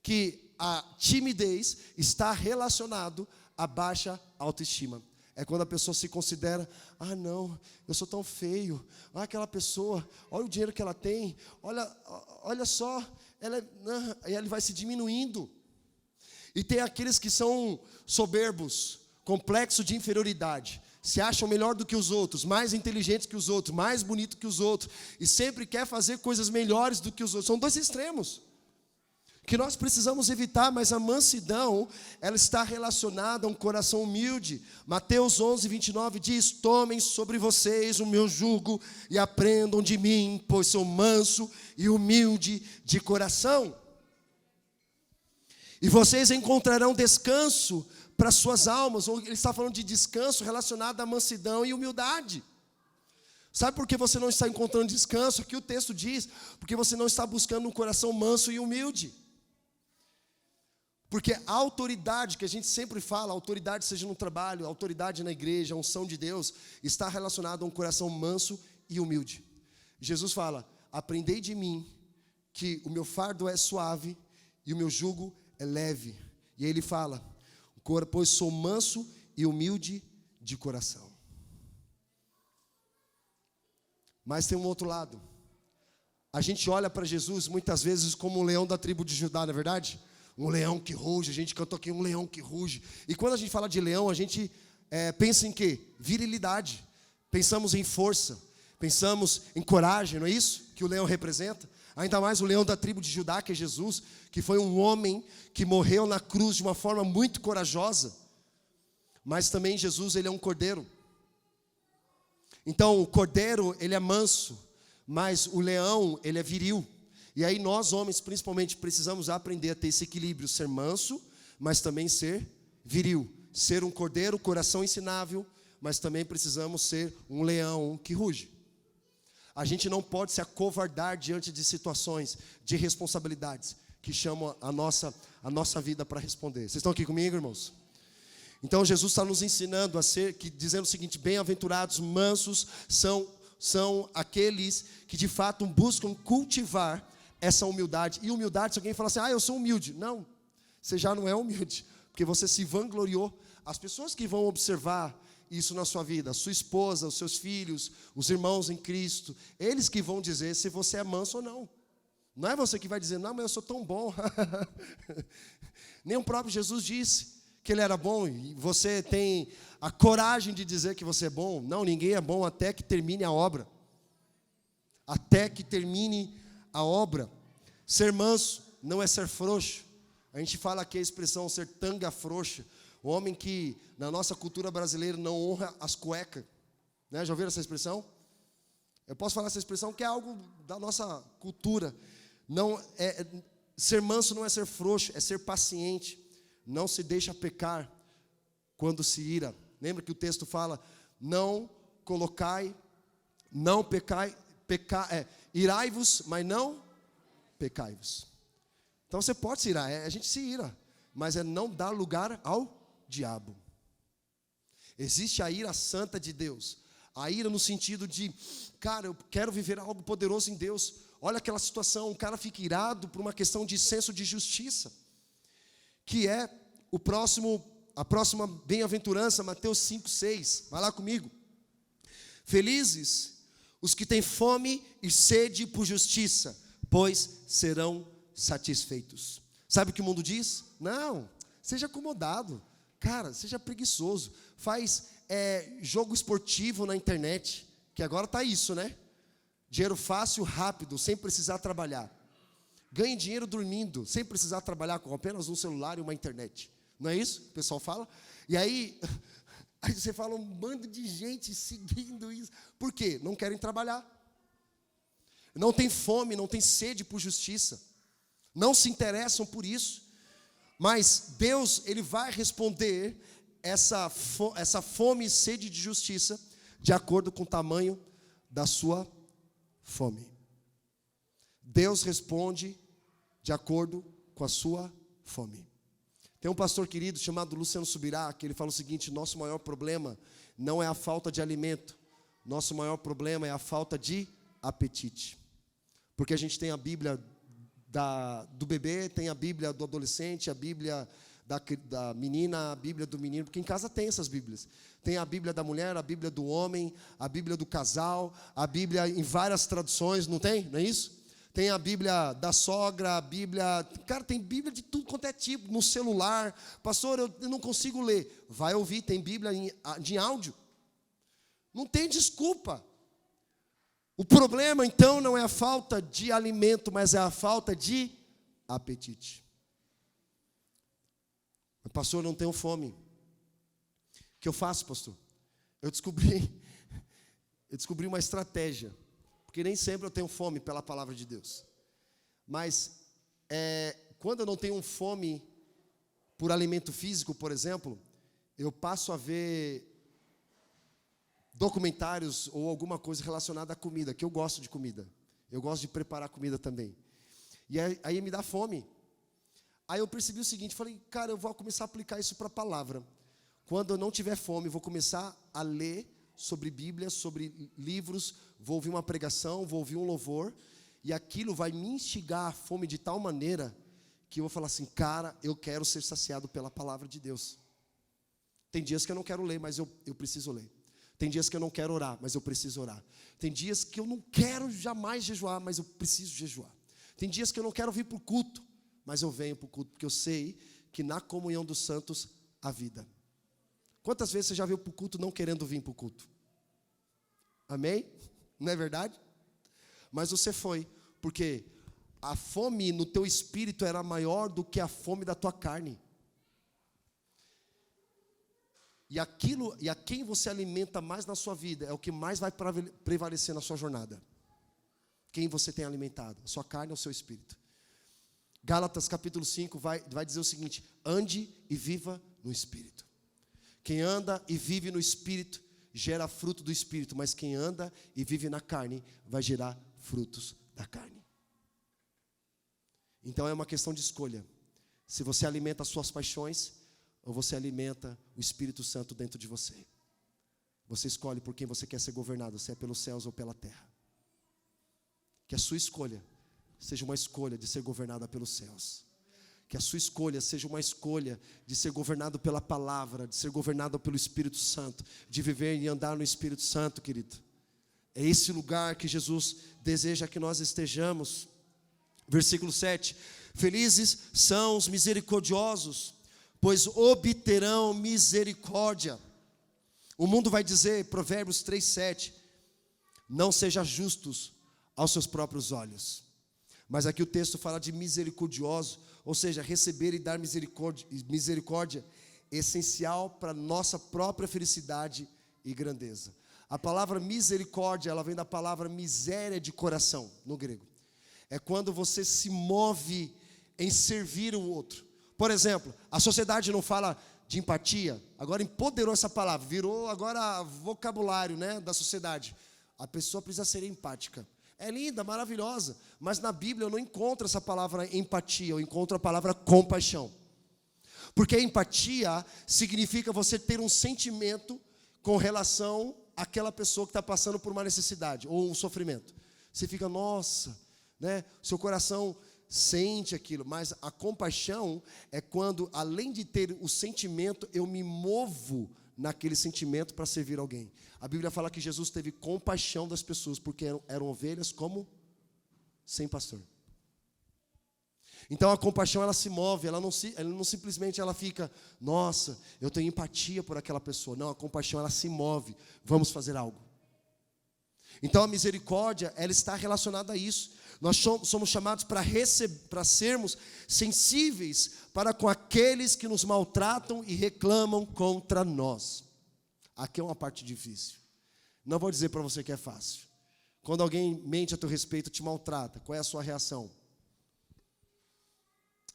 que a timidez está relacionado à baixa autoestima. É quando a pessoa se considera: ah, não, eu sou tão feio. Ah, aquela pessoa, olha o dinheiro que ela tem. Olha só, aí ele vai se diminuindo. E tem aqueles que são soberbos, complexo de inferioridade. Se acham melhor do que os outros, mais inteligentes que os outros, mais bonito que os outros. E sempre quer fazer coisas melhores do que os outros. São dois extremos que nós precisamos evitar, mas a mansidão, ela está relacionada a um coração humilde. Mateus 11:29 diz: tomem sobre vocês o meu jugo e aprendam de mim, pois sou manso e humilde de coração. E vocês encontrarão descanso para suas almas. Ele está falando de descanso relacionado à mansidão e humildade. Sabe por que você não está encontrando descanso? Aqui o texto diz: porque você não está buscando um coração manso e humilde. Porque a autoridade que a gente sempre fala, a autoridade seja no trabalho, a autoridade na igreja, a unção de Deus, está relacionada a um coração manso e humilde. Jesus fala: aprendei de mim, que o meu fardo é suave e o meu jugo é leve. E aí ele fala: pois sou manso e humilde de coração. Mas tem um outro lado. A gente olha para Jesus muitas vezes como um leão da tribo de Judá, não é verdade? Um leão que ruge. A gente cantou aqui: um leão que ruge. E quando a gente fala de leão, a gente pensa em quê? Virilidade. Pensamos em força. Pensamos em coragem, não é isso que o leão representa? Ainda mais o leão da tribo de Judá, que é Jesus, que foi um homem que morreu na cruz de uma forma muito corajosa. Mas também Jesus, ele é um cordeiro. Então o cordeiro, ele é manso, mas o leão, ele é viril. E aí nós homens, principalmente, precisamos aprender a ter esse equilíbrio, ser manso, mas também ser viril. Ser um cordeiro, coração ensinável, mas também precisamos ser um leão que ruge. A gente não pode se acovardar diante de situações, de responsabilidades, que chamam a nossa vida para responder. Vocês estão aqui comigo, irmãos? Então Jesus está nos ensinando dizendo o seguinte: bem-aventurados, mansos são aqueles que de fato buscam cultivar essa humildade. E humildade, se alguém falar assim, eu sou humilde. Não, você já não é humilde, porque você se vangloriou. As pessoas que vão observar isso na sua vida, a sua esposa, os seus filhos, os irmãos em Cristo, eles que vão dizer se você é manso ou não. Não é você que vai dizer, não, mas eu sou tão bom. Nem o próprio Jesus disse que ele era bom, e você tem a coragem de dizer que você é bom. Não, ninguém é bom até que termine a obra. Até que termine a obra. Ser manso não é ser frouxo. A gente fala aqui a expressão ser tanga frouxa. O homem que, na nossa cultura brasileira, não honra as cuecas. Né? Já ouviram essa expressão? Eu posso falar essa expressão que é algo da nossa cultura. Ser manso não é ser frouxo, é ser paciente. Não se deixa pecar quando se ira. Lembra que o texto fala, irai-vos, mas não pecai-vos. Então você pode se irar, a gente se ira, mas é não dar lugar ao diabo. Existe a ira santa de Deus. A ira no sentido de, cara, eu quero viver algo poderoso em Deus. Olha aquela situação, o cara fica irado por uma questão de senso de justiça, que é a próxima bem-aventurança, Mateus 5:6. Vai lá comigo. Felizes os que têm fome e sede por justiça, pois serão satisfeitos. Sabe o que o mundo diz? Não, seja acomodado. Cara, seja preguiçoso. Faz jogo esportivo na internet, que agora está isso, né? Dinheiro fácil, rápido, sem precisar trabalhar. Ganhe dinheiro dormindo, sem precisar trabalhar, com apenas um celular e uma internet. Não é isso que o pessoal fala? E aí você fala um bando de gente seguindo isso. Por quê? Não querem trabalhar. Não tem fome, não tem sede por justiça. Não se interessam por isso. Mas Deus, Ele vai responder essa fome e sede de justiça de acordo com o tamanho da sua fome. Deus responde de acordo com a sua fome. Tem um pastor querido chamado Luciano Subirá, que ele fala o seguinte: nosso maior problema não é a falta de alimento, nosso maior problema é a falta de apetite. Porque a gente tem a Bíblia do bebê, tem a Bíblia do adolescente, a Bíblia da menina, a Bíblia do menino, porque em casa tem essas Bíblias. Tem a Bíblia da mulher, a Bíblia do homem, a Bíblia do casal, a Bíblia em várias traduções, não tem? Não é isso? Tem a Bíblia da sogra, a Bíblia... Cara, tem Bíblia de tudo quanto é tipo, no celular. Pastor, eu não consigo ler. Vai ouvir, tem Bíblia de áudio. Não tem desculpa. O problema, então, não é a falta de alimento, mas é a falta de apetite. Pastor, eu não tenho fome. O que eu faço, pastor? Eu descobri uma estratégia. Porque nem sempre eu tenho fome pela palavra de Deus. Mas, quando eu não tenho fome por alimento físico, por exemplo, eu passo a ver documentários ou alguma coisa relacionada à comida, que eu gosto de comida. Eu gosto de preparar comida também. E aí me dá fome. Aí eu percebi o seguinte, falei, cara, eu vou começar a aplicar isso para a palavra. Quando eu não tiver fome, eu vou começar a ler sobre Bíblia, sobre livros, vou ouvir uma pregação, vou ouvir um louvor, e aquilo vai me instigar a fome de tal maneira que eu vou falar assim, cara, eu quero ser saciado pela palavra de Deus. Tem dias que eu não quero ler, mas eu preciso ler. Tem dias que eu não quero orar, mas eu preciso orar. Tem dias que eu não quero jamais jejuar, mas eu preciso jejuar. Tem dias que eu não quero vir para o culto, mas eu venho para o culto, porque eu sei que na comunhão dos santos há vida. Quantas vezes você já veio para o culto não querendo vir para o culto? Amém? Não é verdade? Mas você foi, porque a fome no teu espírito era maior do que a fome da tua carne. E a quem você alimenta mais na sua vida é o que mais vai prevalecer na sua jornada. Quem você tem alimentado, a sua carne ou o seu espírito. Gálatas capítulo 5 vai dizer o seguinte: ande e viva no espírito. Quem anda e vive no espírito gera fruto do espírito, mas quem anda e vive na carne vai gerar frutos da carne. Então é uma questão de escolha. Se você alimenta as suas paixões, ou você alimenta o Espírito Santo dentro de você. Você escolhe por quem você quer ser governado, se é pelos céus ou pela terra. Que a sua escolha seja uma escolha de ser governada pelos céus. Que a sua escolha seja uma escolha de ser governado pela palavra, de ser governado pelo Espírito Santo, de viver e andar no Espírito Santo, querido. É esse lugar que Jesus deseja que nós estejamos. Versículo 7. Felizes são os misericordiosos, pois obterão misericórdia. O mundo vai dizer, Provérbios 3:7, não seja justos aos seus próprios olhos. Mas aqui o texto fala de misericordioso, ou seja, receber e dar misericórdia essencial para nossa própria felicidade e grandeza. A palavra misericórdia, ela vem da palavra miséria de coração, no grego. É quando você se move em servir o outro. Por exemplo, a sociedade não fala de empatia, agora empoderou essa palavra, virou agora vocabulário, né, da sociedade. A pessoa precisa ser empática. É linda, maravilhosa, mas na Bíblia eu não encontro essa palavra empatia, eu encontro a palavra compaixão. Porque empatia significa você ter um sentimento com relação àquela pessoa que está passando por uma necessidade ou um sofrimento. Você fica, nossa, né? Seu coração sente aquilo, mas a compaixão é quando, além de ter o sentimento, eu me movo naquele sentimento para servir alguém. A Bíblia fala que Jesus teve compaixão das pessoas, porque eram ovelhas como sem pastor. Então a compaixão, ela se move, ela não simplesmente ela fica, nossa, eu tenho empatia por aquela pessoa. Não, a compaixão, ela se move, vamos fazer algo. Então a misericórdia, ela está relacionada a isso. Nós somos chamados para sermos sensíveis para com aqueles que nos maltratam e reclamam contra nós. Aqui é uma parte difícil. Não vou dizer para você que é fácil. Quando alguém mente a teu respeito, te maltrata, qual é a sua reação?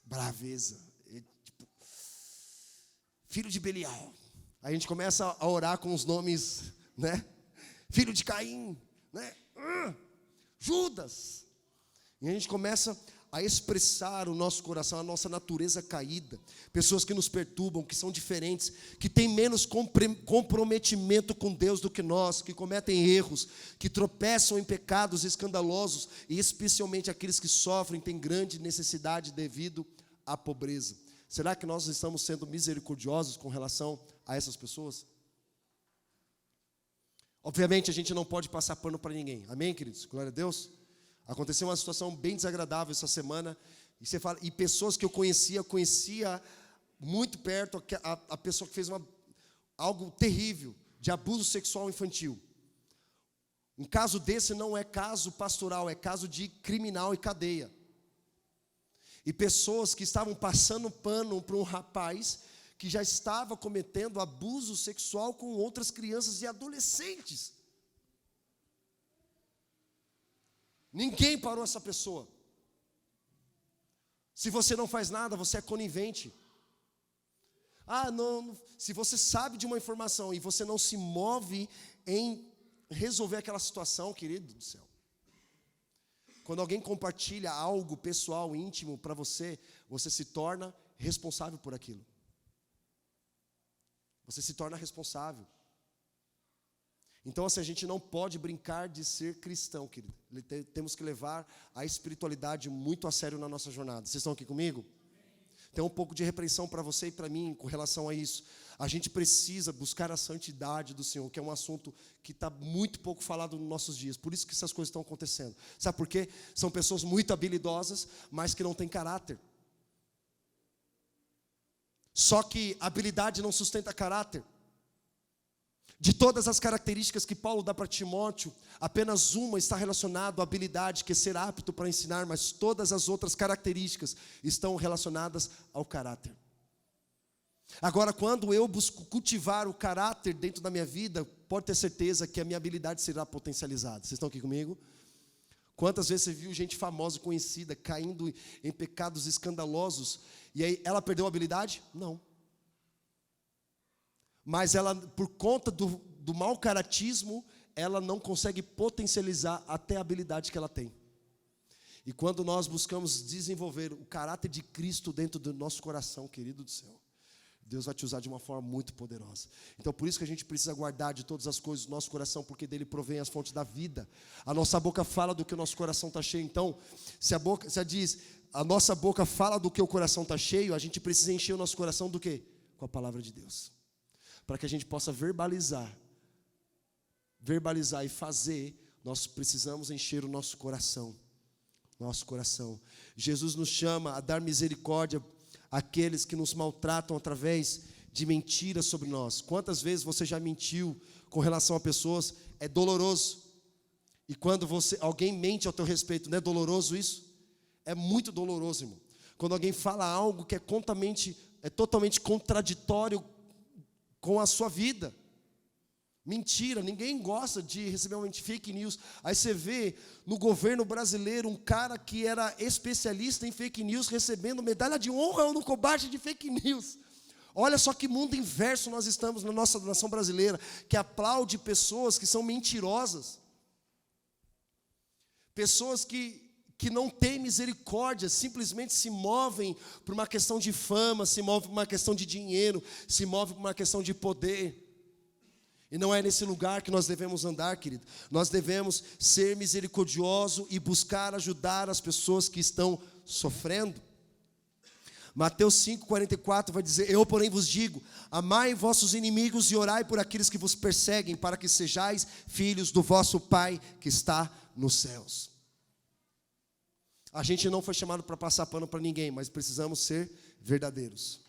Braveza. Tipo, filho de Belial. Aí a gente começa a orar com os nomes, né? Filho de Caim, né? Judas. E a gente começa a expressar o nosso coração, a nossa natureza caída. Pessoas que nos perturbam, que são diferentes, que têm menos comprometimento com Deus do que nós, que cometem erros, que tropeçam em pecados escandalosos, e especialmente aqueles que sofrem, têm grande necessidade devido à pobreza. Será que nós estamos sendo misericordiosos com relação a essas pessoas? Obviamente a gente não pode passar pano para ninguém. Amém, queridos? Glória a Deus. Aconteceu uma situação bem desagradável essa semana, e você fala, e pessoas que eu conhecia muito perto a pessoa que fez algo terrível, de abuso sexual infantil. Um caso desse não é caso pastoral, é caso de criminal e cadeia. E pessoas que estavam passando pano para um rapaz que já estava cometendo abuso sexual com outras crianças e adolescentes. Ninguém parou essa pessoa. Se você não faz nada, você é conivente. Não, se você sabe de uma informação e você não se move em resolver aquela situação, querido do céu. Quando alguém compartilha algo pessoal, íntimo para você, você se torna responsável por aquilo. Você se torna responsável. Então, assim, a gente não pode brincar de ser cristão, querido. Temos que levar a espiritualidade muito a sério na nossa jornada. Vocês estão aqui comigo? Tem um pouco de repreensão para você e para mim com relação a isso. A gente precisa buscar a santidade do Senhor, que é um assunto que está muito pouco falado nos nossos dias. Por isso que essas coisas estão acontecendo. Sabe por quê? São pessoas muito habilidosas, mas que não têm caráter. Só que habilidade não sustenta caráter. De todas as características que Paulo dá para Timóteo, apenas uma está relacionada à habilidade, que é ser apto para ensinar, mas todas as outras características estão relacionadas ao caráter. Agora, quando eu busco cultivar o caráter dentro da minha vida, pode ter certeza que a minha habilidade será potencializada. Vocês estão aqui comigo? Quantas vezes você viu gente famosa, conhecida, caindo em pecados escandalosos, e aí ela perdeu a habilidade? Não. Mas ela, por conta do mau caratismo, ela não consegue potencializar até a habilidade que ela tem. E quando nós buscamos desenvolver o caráter de Cristo dentro do nosso coração, querido do céu, Deus vai te usar de uma forma muito poderosa. Então por isso que a gente precisa guardar de todas as coisas do nosso coração, porque dele provém as fontes da vida. A nossa boca fala do que o nosso coração está cheio. Então, se a nossa boca fala do que o coração está cheio, a gente precisa encher o nosso coração do quê? Com a palavra de Deus. Para que a gente possa verbalizar e fazer, nós precisamos encher o nosso coração. Nosso coração. Jesus nos chama a dar misericórdia àqueles que nos maltratam através de mentiras sobre nós. Quantas vezes você já mentiu com relação a pessoas? É doloroso. E quando alguém mente ao teu respeito, não é doloroso isso? É muito doloroso, irmão. Quando alguém fala algo que é totalmente contraditório com a sua vida. Mentira, ninguém gosta de receber uma fake news. Aí você vê no governo brasileiro um cara que era especialista em fake news recebendo medalha de honra no combate de fake news. Olha só que mundo inverso nós estamos na nossa nação brasileira, que aplaude pessoas que são mentirosas. Pessoas que não têm misericórdia, simplesmente se movem por uma questão de fama, se movem por uma questão de dinheiro, se movem por uma questão de poder. E não é nesse lugar que nós devemos andar, querido. Nós devemos ser misericordiosos e buscar ajudar as pessoas que estão sofrendo. Mateus 5,44 vai dizer: eu, porém, vos digo, amai vossos inimigos e orai por aqueles que vos perseguem, para que sejais filhos do vosso Pai que está nos céus. A gente não foi chamado para passar pano para ninguém, mas precisamos ser verdadeiros.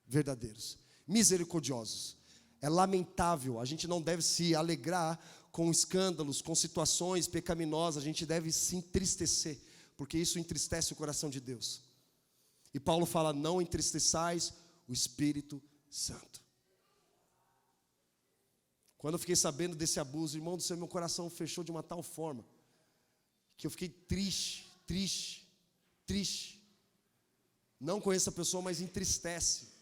Verdadeiros. Misericordiosos. É lamentável, a gente não deve se alegrar com escândalos, com situações pecaminosas, a gente deve se entristecer, porque isso entristece o coração de Deus. E Paulo fala: não entristeçais o Espírito Santo. Quando eu fiquei sabendo desse abuso, irmão do céu, meu coração fechou de uma tal forma, que eu fiquei triste. Não conheço a pessoa, mas entristece.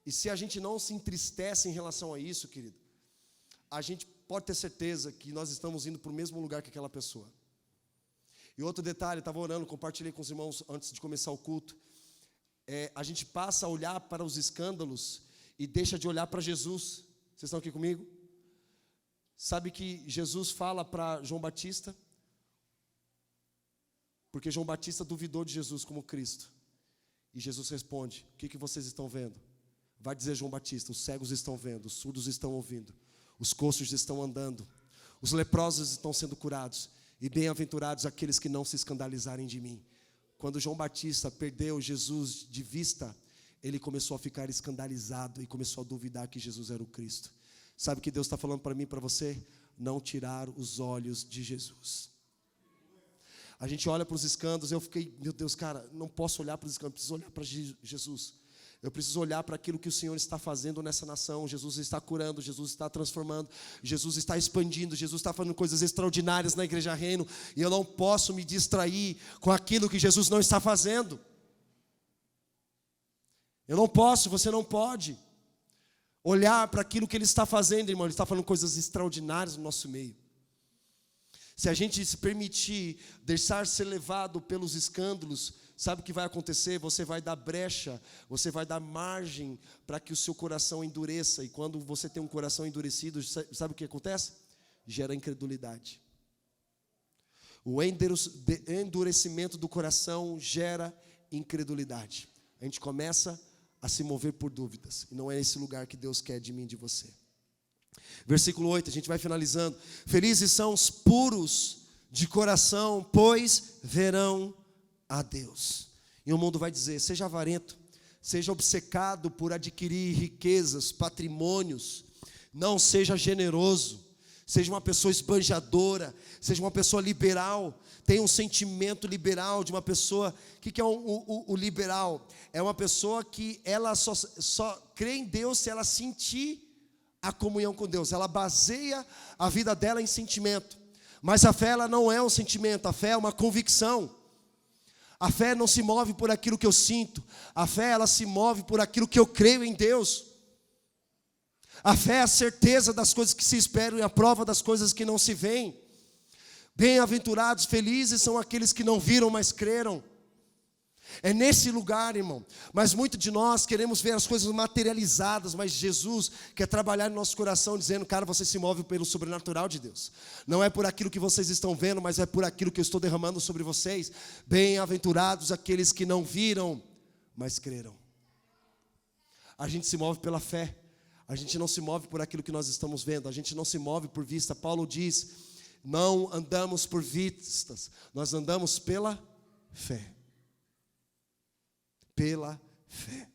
E se a gente não se entristece em relação a isso, querido, a gente pode ter certeza que nós estamos indo para o mesmo lugar que aquela pessoa. E outro detalhe, eu estava orando, compartilhei com os irmãos antes de começar o culto. A gente passa a olhar para os escândalos e deixa de olhar para Jesus. Vocês estão aqui comigo? Sabe que Jesus fala para João Batista? Porque João Batista duvidou de Jesus como Cristo. E Jesus responde: o que vocês estão vendo? Vai dizer João Batista: os cegos estão vendo, os surdos estão ouvindo, os coxos estão andando, os leprosos estão sendo curados, e bem-aventurados aqueles que não se escandalizarem de mim. Quando João Batista perdeu Jesus de vista, ele começou a ficar escandalizado e começou a duvidar que Jesus era o Cristo. Sabe o que Deus está falando para mim e para você? Não tirar os olhos de Jesus. A gente olha para os escândalos, eu fiquei, meu Deus, cara, não posso olhar para os escândalos, preciso olhar para Jesus. Eu preciso olhar para aquilo que o Senhor está fazendo nessa nação. Jesus está curando, Jesus está transformando, Jesus está expandindo, Jesus está fazendo coisas extraordinárias na Igreja Reino. E eu não posso me distrair com aquilo que Jesus não está fazendo. Eu não posso, você não pode olhar para aquilo que Ele está fazendo, irmão. Ele está fazendo coisas extraordinárias no nosso meio. Se a gente se permitir deixar ser levado pelos escândalos, sabe o que vai acontecer? Você vai dar brecha, você vai dar margem para que o seu coração endureça. E quando você tem um coração endurecido, sabe o que acontece? Gera incredulidade. O endurecimento do coração gera incredulidade. A gente começa a se mover por dúvidas. E não é esse lugar que Deus quer de mim e de você. Versículo 8, a gente vai finalizando. Felizes são os puros de coração, pois verão a Deus. E o mundo vai dizer: seja avarento, seja obcecado por adquirir riquezas, patrimônios, não seja generoso, seja uma pessoa esbanjadora, seja uma pessoa liberal, tenha um sentimento liberal de uma pessoa. O que é o liberal? É uma pessoa que ela só crê em Deus se ela sentir a comunhão com Deus. Ela baseia a vida dela em sentimento. Mas a fé, ela não é um sentimento, a fé é uma convicção. A fé não se move por aquilo que eu sinto. A fé, ela se move por aquilo que eu creio em Deus. A fé é a certeza das coisas que se esperam e a prova das coisas que não se veem. Bem-aventurados, felizes são aqueles que não viram, mas creram. É nesse lugar, irmão. Mas muito de nós queremos ver as coisas materializadas, mas Jesus quer trabalhar no nosso coração dizendo, cara, você se move pelo sobrenatural de Deus. Não é por aquilo que vocês estão vendo, mas é por aquilo que eu estou derramando sobre vocês. Bem-aventurados aqueles que não viram, mas creram. A gente se move pela fé. A gente não se move por aquilo que nós estamos vendo. A gente não se move por vista. Paulo diz, não andamos por vistas, nós andamos pela fé. Pela fé.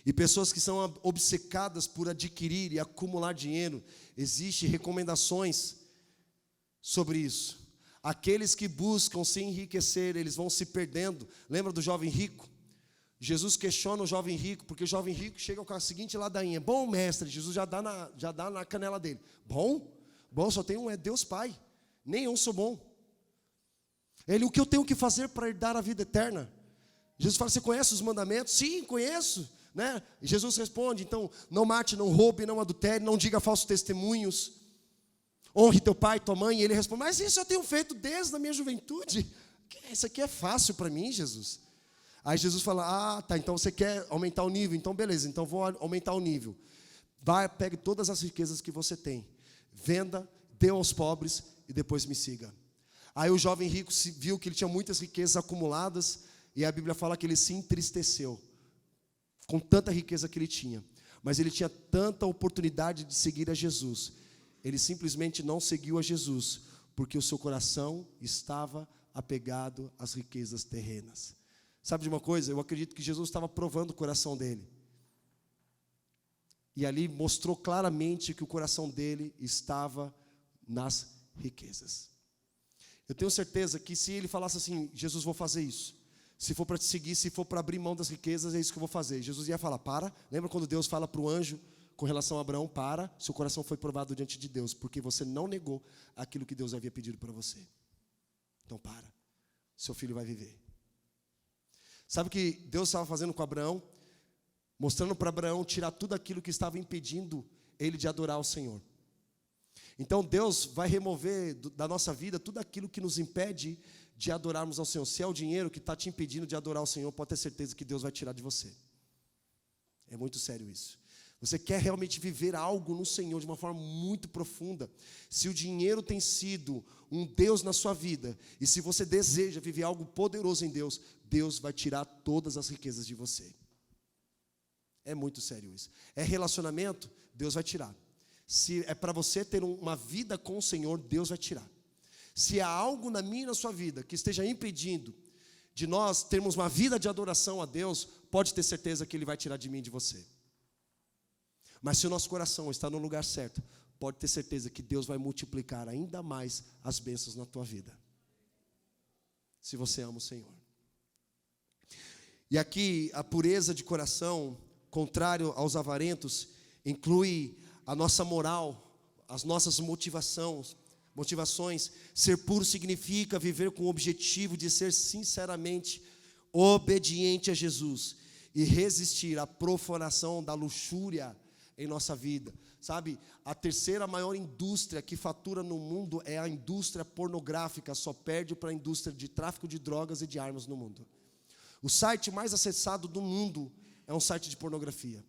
E pessoas que são obcecadas por adquirir e acumular dinheiro, existem recomendações sobre isso. Aqueles que buscam se enriquecer, eles vão se perdendo. Lembra do jovem rico? Jesus questiona o jovem rico, porque o jovem rico chega com a seguinte ladainha: bom, mestre, Jesus já dá na canela dele. Bom, só tem um, é Deus Pai. Nenhum sou bom. Ele, o que eu tenho que fazer para herdar a vida eterna? Jesus fala, você conhece os mandamentos? Sim, conheço, né? E Jesus responde, então, não mate, não roube, não adultere, não diga falsos testemunhos, honre teu pai e tua mãe. E ele responde, mas isso eu tenho feito desde a minha juventude. Isso aqui é fácil para mim, Jesus. Aí Jesus fala, tá, então você quer aumentar o nível, então beleza, então vou aumentar o nível. Vai, pegue todas as riquezas que você tem, venda, dê aos pobres e depois me siga. Aí o jovem rico viu que ele tinha muitas riquezas acumuladas, e a Bíblia fala que ele se entristeceu com tanta riqueza que ele tinha. Mas ele tinha tanta oportunidade de seguir a Jesus. Ele simplesmente não seguiu a Jesus, porque o seu coração estava apegado às riquezas terrenas. Sabe de uma coisa? Eu acredito que Jesus estava provando o coração dele. E ali mostrou claramente que o coração dele estava nas riquezas. Eu tenho certeza que se ele falasse assim, Jesus, vou fazer isso. Se for para te seguir, se for para abrir mão das riquezas, é isso que eu vou fazer. Jesus ia falar, para. Lembra quando Deus fala para o anjo com relação a Abraão, para, seu coração foi provado diante de Deus, porque você não negou aquilo que Deus havia pedido para você. Então para, seu filho vai viver. Sabe o que Deus estava fazendo com Abraão? Mostrando para Abraão tirar tudo aquilo que estava impedindo ele de adorar o Senhor. Então Deus vai remover da nossa vida tudo aquilo que nos impede de adorarmos ao Senhor. Se é o dinheiro que está te impedindo de adorar ao Senhor, pode ter certeza que Deus vai tirar de você. É muito sério isso. Você quer realmente viver algo no Senhor de uma forma muito profunda. Se o dinheiro tem sido um Deus na sua vida, e se você deseja viver algo poderoso em Deus, Deus vai tirar todas as riquezas de você. É muito sério isso. É relacionamento, Deus vai tirar. Se é para você ter uma vida com o Senhor, Deus vai tirar. Se há algo na minha e na sua vida que esteja impedindo de nós termos uma vida de adoração a Deus, pode ter certeza que Ele vai tirar de mim e de você. Mas se o nosso coração está no lugar certo, pode ter certeza que Deus vai multiplicar ainda mais as bênçãos na tua vida. Se você ama o Senhor. E aqui a pureza de coração, contrário aos avarentos, inclui a nossa moral, as nossas motivações. Ser puro significa viver com o objetivo de ser sinceramente obediente a Jesus e resistir à profanação da luxúria em nossa vida. Sabe, a terceira maior indústria que fatura no mundo é a indústria pornográfica, só perde para a indústria de tráfico de drogas e de armas no mundo. O site mais acessado do mundo é um site de pornografia.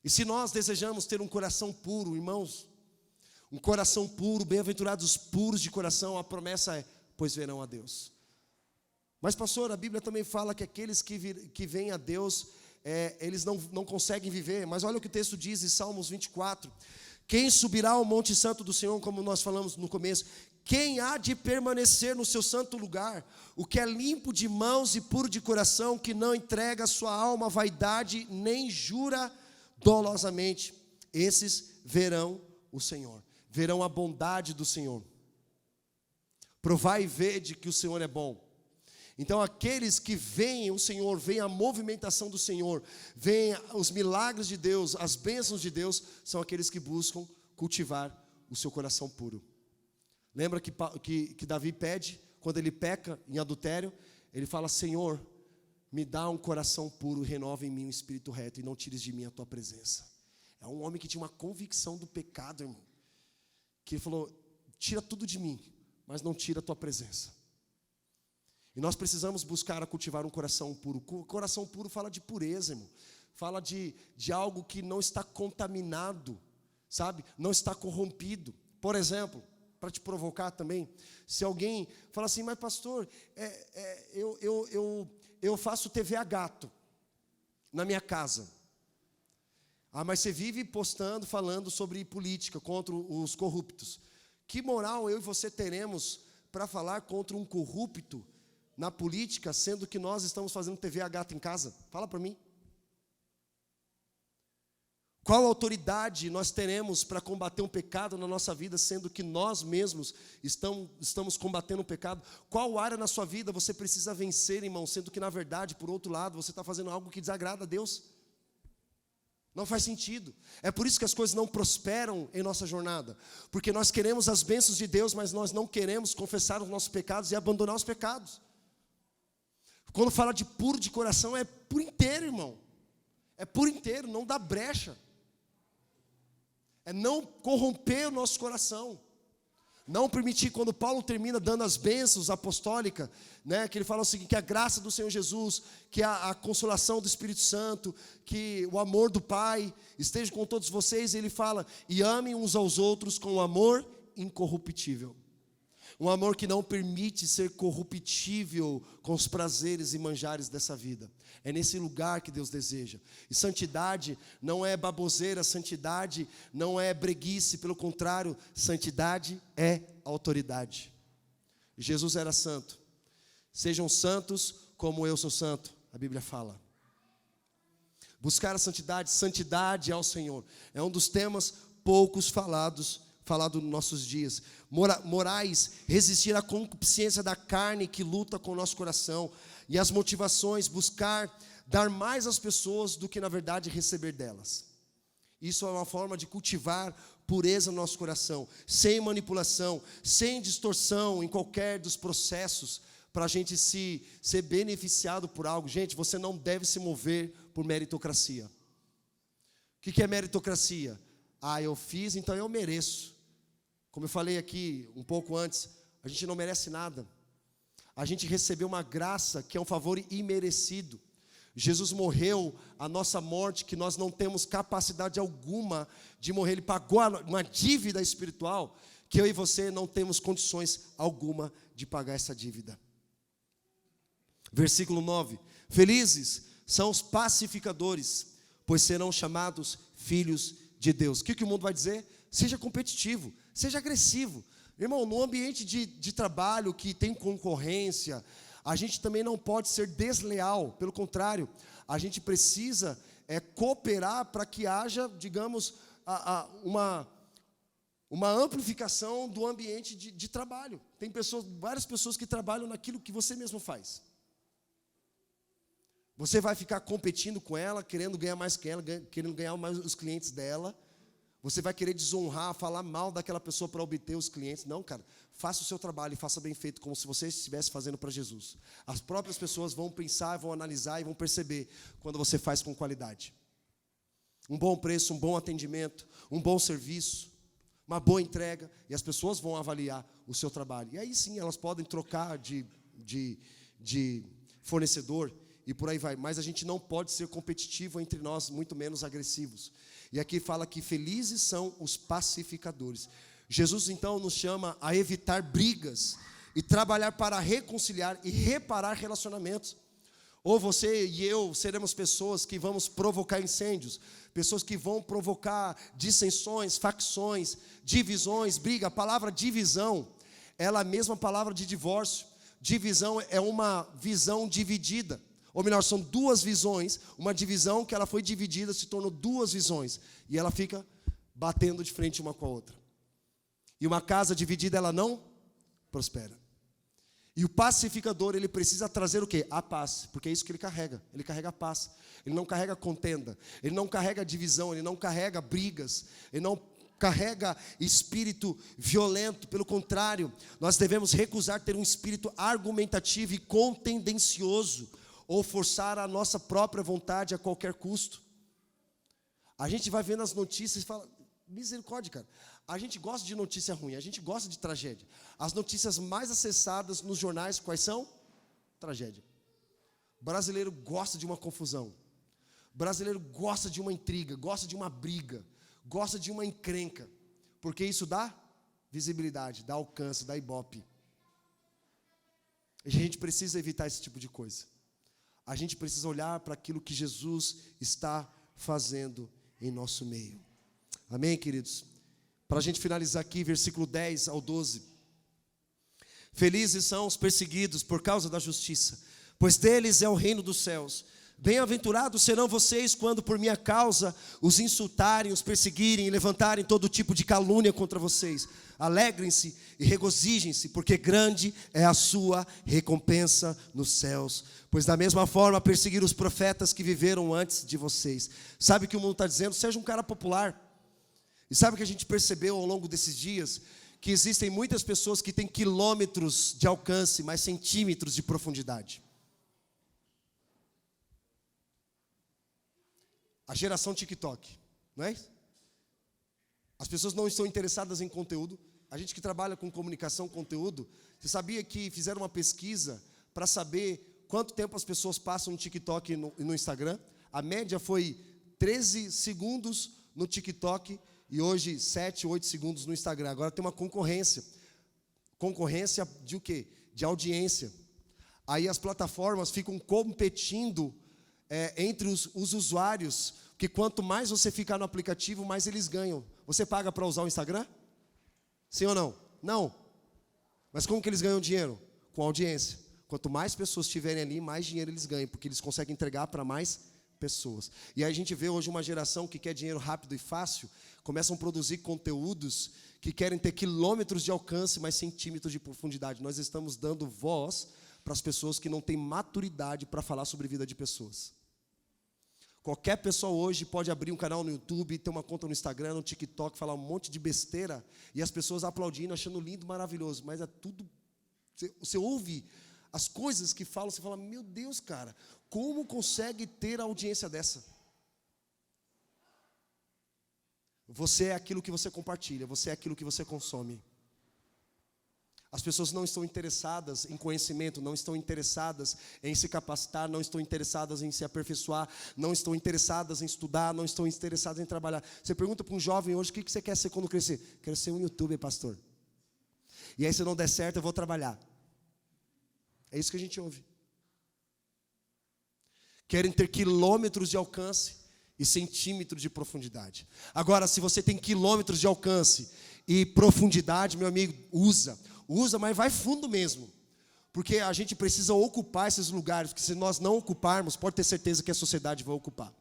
E se nós desejamos ter um coração puro, irmãos, um coração puro, bem-aventurados os puros de coração, a promessa é, pois verão a Deus. Mas pastor, a Bíblia também fala que aqueles que vêm a Deus, eles não conseguem viver. Mas olha o que o texto diz em Salmos 24. Quem subirá ao monte santo do Senhor, como nós falamos no começo? Quem há de permanecer no seu santo lugar? O que é limpo de mãos e puro de coração, que não entrega a sua alma à vaidade, nem jura dolosamente. Esses verão o Senhor, verão a bondade do Senhor. Provai e vede que o Senhor é bom. Então aqueles que veem o Senhor, veem a movimentação do Senhor, veem os milagres de Deus, as bênçãos de Deus, são aqueles que buscam cultivar o seu coração puro. Lembra que Davi pede, quando ele peca em adultério, ele fala, Senhor, me dá um coração puro, renova em mim um espírito reto e não tires de mim a tua presença. É um homem que tinha uma convicção do pecado, irmão. Que ele falou, tira tudo de mim, mas não tira a tua presença. E nós precisamos buscar a cultivar um coração puro. Coração puro fala de pureza, irmão. Fala de algo que não está contaminado, sabe? Não está corrompido. Por exemplo, para te provocar também, se alguém fala assim, mas pastor, eu faço TV a gato na minha casa. Ah, mas você vive postando, falando sobre política, contra os corruptos. Que moral eu e você teremos para falar contra um corrupto na política, sendo que nós estamos fazendo TV a gato em casa? Fala para mim. Qual autoridade nós teremos para combater um pecado na nossa vida, sendo que nós mesmos estamos combatendo um pecado? Qual área na sua vida você precisa vencer, irmão, sendo que na verdade, por outro lado, você está fazendo algo que desagrada a Deus? Não faz sentido. É por isso que as coisas não prosperam em nossa jornada, porque nós queremos as bênçãos de Deus, mas nós não queremos confessar os nossos pecados e abandonar os pecados. Quando fala de puro de coração, é por inteiro, irmão. É por inteiro, não dá brecha. É não corromper o nosso coração. Não permitir, quando Paulo termina dando as bênçãos apostólicas, né, que ele fala o seguinte, que a graça do Senhor Jesus, que a consolação do Espírito Santo, que o amor do Pai esteja com todos vocês, ele fala, e amem uns aos outros com um amor incorruptível. Um amor que não permite ser corruptível com os prazeres e manjares dessa vida. É nesse lugar que Deus deseja. E santidade não é baboseira, santidade não é breguice, pelo contrário, santidade é autoridade. Jesus era santo. Sejam santos como eu sou santo, a Bíblia fala. Buscar a santidade, santidade ao Senhor. É um dos temas poucos falado nos nossos dias. Morais, resistir à concupiscência da carne que luta com o nosso coração. E as motivações, buscar dar mais às pessoas do que na verdade receber delas. Isso é uma forma de cultivar pureza no nosso coração, sem manipulação, sem distorção em qualquer dos processos, para a gente ser beneficiado por algo. Gente, você não deve se mover por meritocracia. O que é meritocracia? Ah, eu fiz, então eu mereço. Como eu falei aqui um pouco antes, a gente não merece nada. A gente recebeu uma graça que é um favor imerecido. Jesus morreu a nossa morte, que nós não temos capacidade alguma de morrer. Ele pagou uma dívida espiritual, que eu e você não temos condições alguma de pagar essa dívida. Versículo 9. Felizes são os pacificadores, pois serão chamados filhos de Deus. O que o mundo vai dizer? Seja competitivo, seja agressivo. Irmão, no ambiente de trabalho que tem concorrência, a gente também não pode ser desleal. Pelo contrário, a gente precisa cooperar para que haja, digamos, uma amplificação do ambiente de trabalho. Tem várias pessoas que trabalham naquilo que você mesmo faz. Você vai ficar competindo com ela, querendo ganhar mais que ela, querendo ganhar mais os clientes dela. Você vai querer desonrar, falar mal daquela pessoa para obter os clientes. Não, cara, faça o seu trabalho e faça bem feito, como se você estivesse fazendo para Jesus. As próprias pessoas vão pensar, vão analisar e vão perceber quando você faz com qualidade. Um bom preço, um bom atendimento, um bom serviço, uma boa entrega, e as pessoas vão avaliar o seu trabalho. E aí sim, elas podem trocar de fornecedor e por aí vai. Mas a gente não pode ser competitivo entre nós, muito menos agressivos. E aqui fala que felizes são os pacificadores. Jesus então nos chama a evitar brigas e trabalhar para reconciliar e reparar relacionamentos. Ou você e eu seremos pessoas que vamos provocar incêndios, pessoas que vão provocar dissensões, facções, divisões, briga. A palavra divisão, ela é a mesma palavra de divórcio. Divisão é uma visão dividida. Ou melhor, são duas visões, uma divisão que ela foi dividida, se tornou duas visões. E ela fica batendo de frente uma com a outra. E uma casa dividida, ela não prospera. E o pacificador, ele precisa trazer o quê? A paz, porque é isso que ele carrega a paz. Ele não carrega contenda, ele não carrega divisão, ele não carrega brigas, ele não carrega espírito violento. Pelo contrário, nós devemos recusar ter um espírito argumentativo e contendencioso, ou forçar a nossa própria vontade a qualquer custo. A gente vai vendo as notícias e fala, misericórdia, cara. A gente gosta de notícia ruim, a gente gosta de tragédia. As notícias mais acessadas nos jornais, quais são? Tragédia. O brasileiro gosta de uma confusão. O brasileiro gosta de uma intriga, gosta de uma briga, gosta de uma encrenca. Porque isso dá visibilidade, dá alcance, dá ibope. A gente precisa evitar esse tipo de coisa. A gente precisa olhar para aquilo que Jesus está fazendo em nosso meio. Amém, queridos? Para a gente finalizar aqui, versículo 10 ao 12. Felizes são os perseguidos por causa da justiça, pois deles é o reino dos céus. Bem-aventurados serão vocês quando por minha causa os insultarem, os perseguirem e levantarem todo tipo de calúnia contra vocês. Alegrem-se e regozijem-se, porque grande é a sua recompensa nos céus. Pois da mesma forma perseguiram os profetas que viveram antes de vocês. Sabe o que o mundo está dizendo? Seja um cara popular. E sabe o que a gente percebeu ao longo desses dias? Que existem muitas pessoas que têm quilômetros de alcance, mas centímetros de profundidade. A geração TikTok, não é isso? As pessoas não estão interessadas em conteúdo. A gente que trabalha com comunicação, conteúdo, você sabia que fizeram uma pesquisa para saber quanto tempo as pessoas passam no TikTok e no Instagram? A média foi 13 segundos no TikTok e hoje 7, 8 segundos no Instagram. Agora tem uma concorrência. Concorrência de o quê? De audiência. Aí as plataformas ficam competindo entre os usuários, que quanto mais você ficar no aplicativo, mais eles ganham. Você paga para usar o Instagram? Sim ou não? Não. Mas como que eles ganham dinheiro? Com audiência. Quanto mais pessoas estiverem ali, mais dinheiro eles ganham, porque eles conseguem entregar para mais pessoas. E aí a gente vê hoje uma geração que quer dinheiro rápido e fácil, começam a produzir conteúdos que querem ter quilômetros de alcance, mas centímetros de profundidade. Nós estamos dando voz para as pessoas que não têm maturidade para falar sobre vida de pessoas. Qualquer pessoa hoje pode abrir um canal no YouTube, ter uma conta no Instagram, no TikTok, falar um monte de besteira, e as pessoas aplaudindo, achando lindo, maravilhoso, mas é tudo... Você ouve as coisas que falam, você fala, meu Deus, cara, como consegue ter a audiência dessa? Você é aquilo que você compartilha, você é aquilo que você consome. As pessoas não estão interessadas em conhecimento, não estão interessadas em se capacitar, não estão interessadas em se aperfeiçoar, não estão interessadas em estudar, não estão interessadas em trabalhar. Você pergunta para um jovem hoje, o que você quer ser quando crescer? Quero ser um youtuber, pastor. E aí se não der certo, eu vou trabalhar. É isso que a gente ouve. Querem ter quilômetros de alcance e centímetros de profundidade. Agora, se você tem quilômetros de alcance e profundidade, meu amigo, usa, mas vai fundo mesmo. Porque a gente precisa ocupar esses lugares, porque se nós não ocuparmos, pode ter certeza que a sociedade vai ocupar.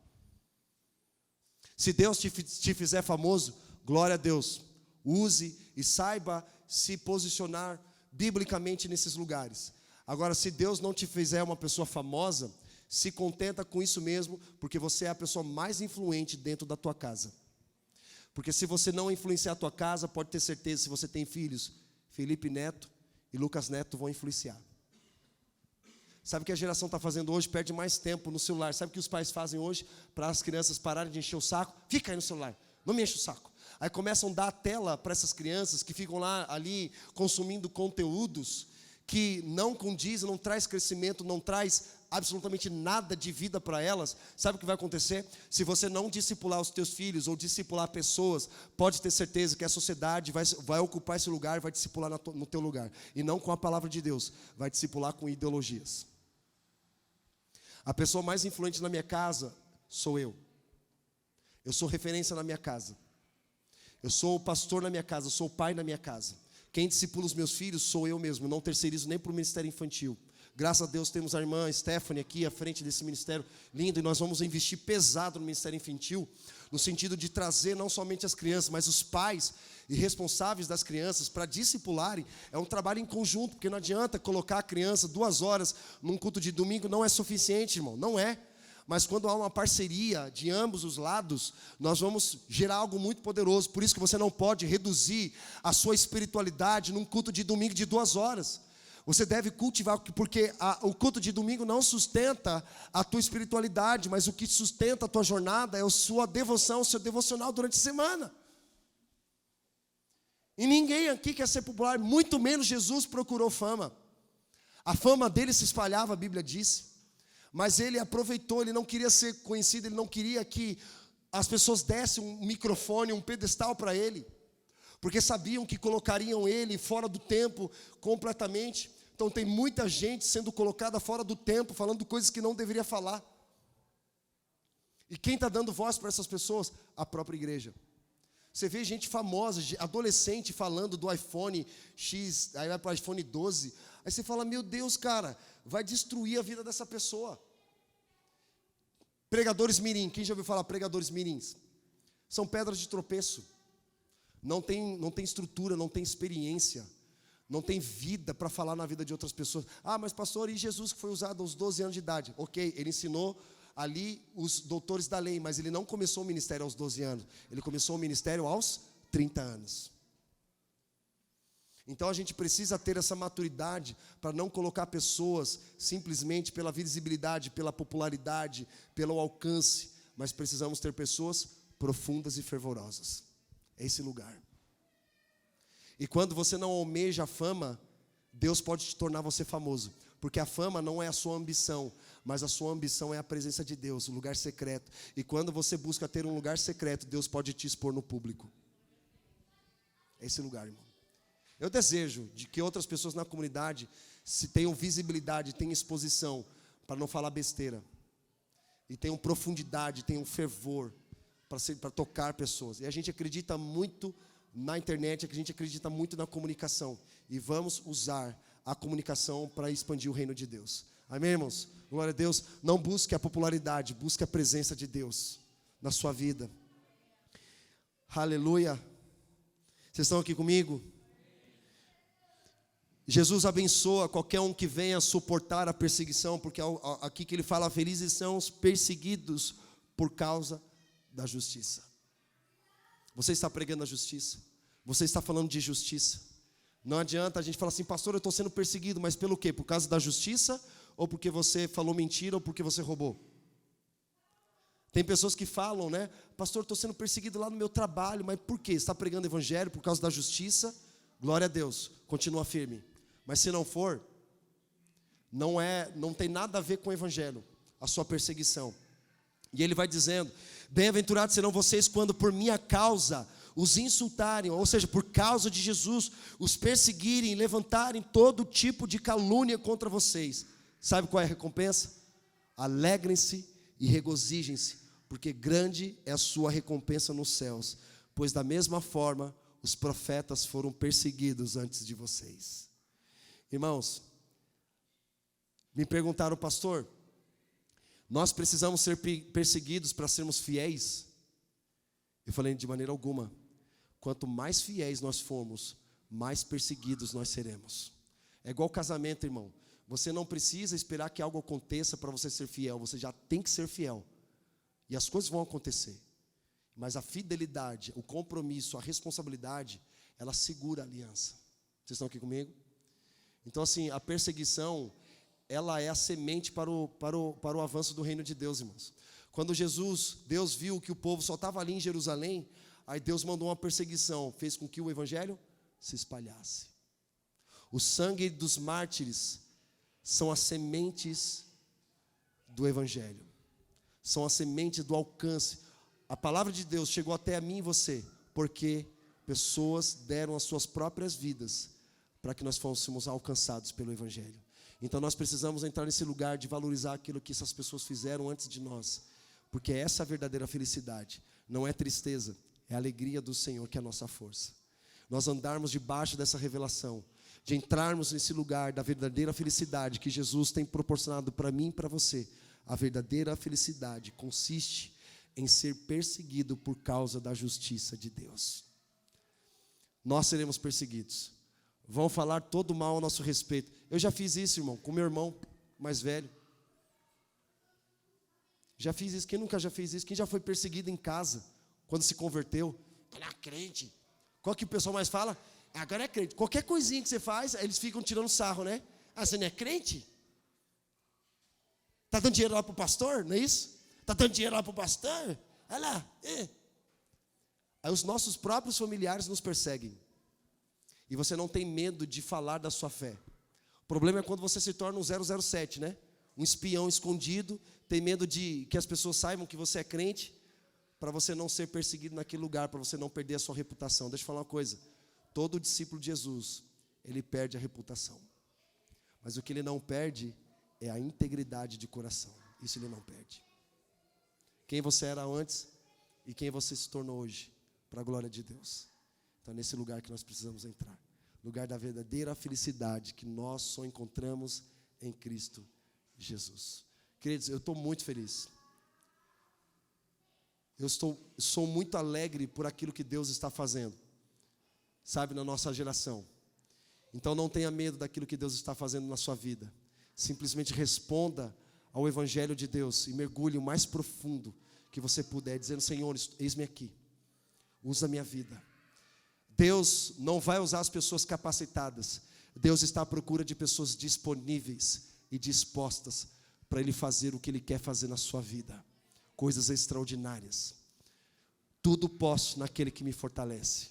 Se Deus te fizer famoso, glória a Deus. Use e saiba se posicionar biblicamente nesses lugares. Agora, se Deus não te fizer uma pessoa famosa, se contenta com isso mesmo, porque você é a pessoa mais influente dentro da tua casa. Porque se você não influenciar a tua casa, pode ter certeza, se você tem filhos, Felipe Neto e Lucas Neto vão influenciar. Sabe o que a geração está fazendo hoje? Perde mais tempo no celular. Sabe o que os pais fazem hoje para as crianças pararem de encher o saco? Fica aí no celular, não me enche o saco. Aí começam a dar a tela para essas crianças que ficam lá ali consumindo conteúdos que não condizem, não traz crescimento, não traz absolutamente nada de vida para elas. Sabe o que vai acontecer? Se você não discipular os teus filhos ou discipular pessoas, pode ter certeza que a sociedade vai ocupar esse lugar, vai discipular no teu lugar. E não com a palavra de Deus, vai discipular com ideologias. A pessoa mais influente na minha casa sou eu. Eu sou referência na minha casa. Eu sou o pastor na minha casa, eu sou o pai na minha casa. Quem discipula os meus filhos sou eu mesmo, não terceirizo nem para o ministério infantil. Graças a Deus temos a irmã Stephanie aqui à frente desse ministério lindo, e nós vamos investir pesado no ministério infantil, no sentido de trazer não somente as crianças, mas os pais e responsáveis das crianças para discipularem. É um trabalho em conjunto, porque não adianta colocar a criança 2 horas num culto de domingo, não é suficiente, irmão, não é. Mas quando há uma parceria de ambos os lados, nós vamos gerar algo muito poderoso. Por isso que você não pode reduzir a sua espiritualidade num culto de domingo de 2 horas. Você deve cultivar, porque o culto de domingo não sustenta a tua espiritualidade, mas o que sustenta a tua jornada é a sua devoção, o seu devocional durante a semana. E ninguém aqui quer ser popular, muito menos Jesus procurou fama. A fama dele se espalhava, a Bíblia disse. Mas ele aproveitou, ele não queria ser conhecido, ele não queria que as pessoas dessem um microfone, um pedestal para ele. Porque sabiam que colocariam ele fora do tempo completamente. Então tem muita gente sendo colocada fora do tempo, falando coisas que não deveria falar. E quem está dando voz para essas pessoas? A própria igreja. Você vê gente famosa, adolescente falando do iPhone X, aí vai para o iPhone 12. Aí você fala, meu Deus, cara, vai destruir a vida dessa pessoa. Pregadores mirim, quem já ouviu falar pregadores mirins? São pedras de tropeço. Não tem estrutura, não tem experiência, não tem vida para falar na vida de outras pessoas. Ah, mas pastor, e Jesus que foi usado aos 12 anos de idade? Ok, ele ensinou ali os doutores da lei, mas ele não começou o ministério aos 12 anos. Ele começou o ministério aos 30 anos. Então a gente precisa ter essa maturidade para não colocar pessoas simplesmente pela visibilidade, pela popularidade, pelo alcance, mas precisamos ter pessoas profundas e fervorosas. É esse lugar. E quando você não almeja a fama, Deus pode te tornar você famoso, porque a fama não é a sua ambição, mas a sua ambição é a presença de Deus, o lugar secreto. E quando você busca ter um lugar secreto, Deus pode te expor no público. É esse lugar, irmão. Eu desejo de que outras pessoas na comunidade se tenham visibilidade, tenham exposição, para não falar besteira. E tenham profundidade, tenham fervor para tocar pessoas. E a gente acredita muito na internet, a gente acredita muito na comunicação. E vamos usar a comunicação para expandir o reino de Deus. Amém, irmãos? Glória a Deus. Não busque a popularidade, busque a presença de Deus na sua vida. Aleluia. Vocês estão aqui comigo? Jesus abençoa qualquer um que venha suportar a perseguição, porque aqui que ele fala, felizes são os perseguidos por causa da justiça. Você está pregando a justiça, você está falando de justiça. Não adianta a gente falar assim, pastor, eu estou sendo perseguido, mas pelo quê? Por causa da justiça, ou porque você falou mentira, ou porque você roubou? Tem pessoas que falam, né, pastor, eu estou sendo perseguido lá no meu trabalho, mas por quê? Você está pregando o evangelho por causa da justiça? Glória a Deus, continua firme. Mas se não for, não tem nada a ver com o evangelho, a sua perseguição. E ele vai dizendo, bem-aventurados serão vocês quando por minha causa os insultarem, ou seja, por causa de Jesus, os perseguirem, levantarem todo tipo de calúnia contra vocês. Sabe qual é a recompensa? Alegrem-se e regozijem-se, porque grande é a sua recompensa nos céus, pois da mesma forma os profetas foram perseguidos antes de vocês. Irmãos, me perguntaram, pastor, nós precisamos ser perseguidos para sermos fiéis? Eu falei, de maneira alguma. Quanto mais fiéis nós formos, mais perseguidos nós seremos. É igual casamento, irmão. Você não precisa esperar que algo aconteça para você ser fiel. Você já tem que ser fiel. E as coisas vão acontecer. Mas a fidelidade, o compromisso, a responsabilidade, ela segura a aliança. Vocês estão aqui comigo? Então assim, a perseguição, ela é a semente para o avanço do reino de Deus, irmãos. Quando Deus viu que o povo só estava ali em Jerusalém, aí Deus mandou uma perseguição, fez com que o evangelho se espalhasse. O sangue dos mártires são as sementes do evangelho, são as sementes do alcance. A palavra de Deus chegou até a mim e você, porque pessoas deram as suas próprias vidas para que nós fôssemos alcançados pelo evangelho. Então nós precisamos entrar nesse lugar de valorizar aquilo que essas pessoas fizeram antes de nós, porque essa é a verdadeira felicidade. Não é tristeza, é a alegria do Senhor que é a nossa força. Nós andarmos debaixo dessa revelação, de entrarmos nesse lugar da verdadeira felicidade que Jesus tem proporcionado para mim e para você. A verdadeira felicidade consiste em ser perseguido por causa da justiça de Deus. Nós seremos perseguidos. Vão falar todo mal a nosso respeito. Eu já fiz isso, irmão, com meu irmão mais velho. Já fiz isso. Quem nunca já fez isso? Quem já foi perseguido em casa, quando se converteu? Olha, crente. Qual que o pessoal mais fala? Agora é crente. Qualquer coisinha que você faz, eles ficam tirando sarro, né? Ah, você não é crente? Está dando dinheiro lá para o pastor? Não é isso? Está dando dinheiro lá para o pastor? Olha lá. Aí os nossos próprios familiares nos perseguem. E você não tem medo de falar da sua fé. O problema é quando você se torna um 007, né? Um espião escondido, tem medo de que as pessoas saibam que você é crente, para você não ser perseguido naquele lugar, para você não perder a sua reputação. Deixa eu falar uma coisa. Todo discípulo de Jesus, ele perde a reputação. Mas o que ele não perde é a integridade de coração. Isso ele não perde. Quem você era antes e quem você se tornou hoje, para a glória de Deus. Então é nesse lugar que nós precisamos entrar. Lugar da verdadeira felicidade que nós só encontramos em Cristo Jesus. Queridos, eu estou muito feliz. Sou muito alegre por aquilo que Deus está fazendo, sabe, na nossa geração. Então não tenha medo daquilo que Deus está fazendo na sua vida. Simplesmente responda ao Evangelho de Deus e mergulhe o mais profundo que você puder, dizendo: Senhor, eis-me aqui, usa a minha vida. Deus não vai usar as pessoas capacitadas. Deus está à procura de pessoas disponíveis e dispostas para Ele fazer o que Ele quer fazer na sua vida. Coisas extraordinárias. Tudo posso naquele que me fortalece.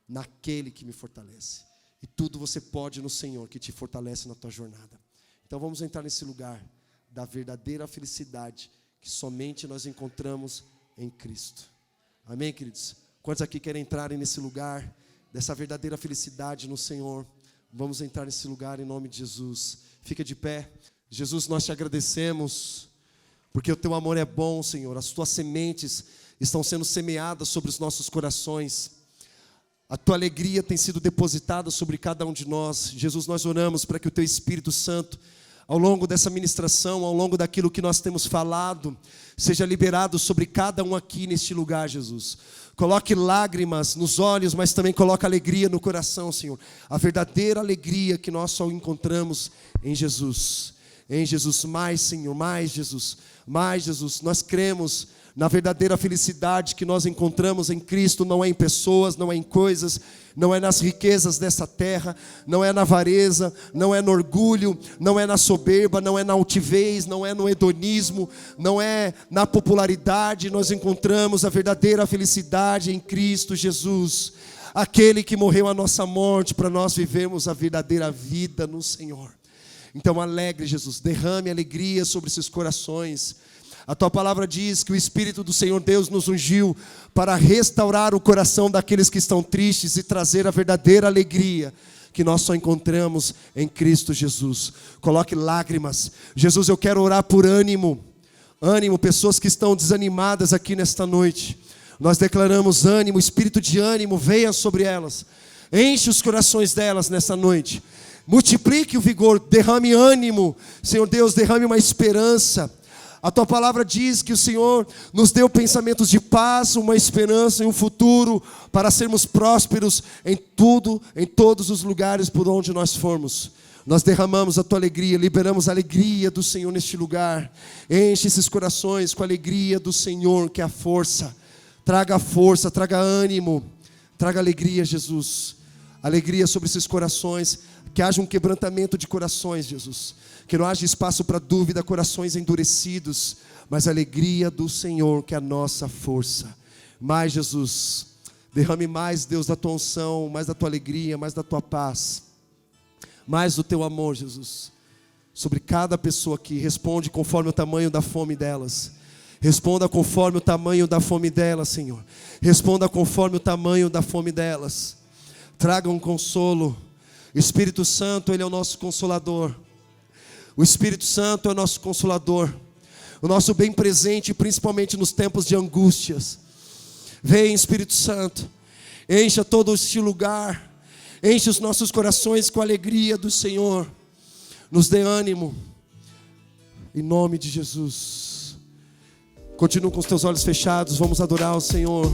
Naquele que me fortalece. E tudo você pode no Senhor que te fortalece na tua jornada. Então vamos entrar nesse lugar da verdadeira felicidade que somente nós encontramos em Cristo. Amém, queridos? Quantos aqui querem entrar nesse lugar dessa verdadeira felicidade no Senhor? Vamos entrar nesse lugar em nome de Jesus. Fica de pé. Jesus, nós te agradecemos, porque o teu amor é bom, Senhor. As tuas sementes estão sendo semeadas sobre os nossos corações. A tua alegria tem sido depositada sobre cada um de nós. Jesus, nós oramos para que o teu Espírito Santo, ao longo dessa ministração, ao longo daquilo que nós temos falado, seja liberado sobre cada um aqui neste lugar, Jesus. Coloque lágrimas nos olhos, mas também coloque alegria no coração, Senhor. A verdadeira alegria que nós só encontramos em Jesus. Em Jesus, mais, Senhor, mais Jesus, mais Jesus. Nós cremos na verdadeira felicidade que nós encontramos em Cristo. Não é em pessoas, não é em coisas, não é nas riquezas dessa terra, não é na avareza, não é no orgulho, não é na soberba, não é na altivez, não é no hedonismo, não é na popularidade. Nós encontramos a verdadeira felicidade em Cristo Jesus, aquele que morreu a nossa morte para nós vivermos a verdadeira vida no Senhor. Então alegre, Jesus, derrame alegria sobre esses corações. A tua palavra diz que o Espírito do Senhor Deus nos ungiu para restaurar o coração daqueles que estão tristes e trazer a verdadeira alegria que nós só encontramos em Cristo Jesus. Coloque lágrimas. Jesus, eu quero orar por ânimo. Ânimo, pessoas que estão desanimadas aqui nesta noite. Nós declaramos ânimo, espírito de ânimo, venha sobre elas. Enche os corações delas nessa noite. Multiplique o vigor, derrame ânimo. Senhor Deus, derrame uma esperança. A tua palavra diz que o Senhor nos deu pensamentos de paz, uma esperança e um futuro para sermos prósperos em tudo, em todos os lugares por onde nós formos. Nós derramamos a tua alegria, liberamos a alegria do Senhor neste lugar. Enche esses corações com a alegria do Senhor, que é a força. Traga força, traga ânimo, traga alegria, Jesus. Alegria sobre esses corações. Que haja um quebrantamento de corações, Jesus. Que não haja espaço para dúvida, corações endurecidos. Mas a alegria do Senhor, que é a nossa força. Mais, Jesus, derrame mais, Deus, da tua unção, mais da tua alegria, mais da tua paz. Mais do teu amor, Jesus. Sobre cada pessoa aqui. Responde conforme o tamanho da fome delas. Responda conforme o tamanho da fome delas, Senhor. Responda conforme o tamanho da fome delas. Traga um consolo. O Espírito Santo, Ele é o nosso consolador. O Espírito Santo é o nosso consolador. O nosso bem presente, principalmente nos tempos de angústias. Vem, Espírito Santo. Encha todo este lugar. Enche os nossos corações com a alegria do Senhor. Nos dê ânimo. Em nome de Jesus. Continua com os teus olhos fechados. Vamos adorar o Senhor.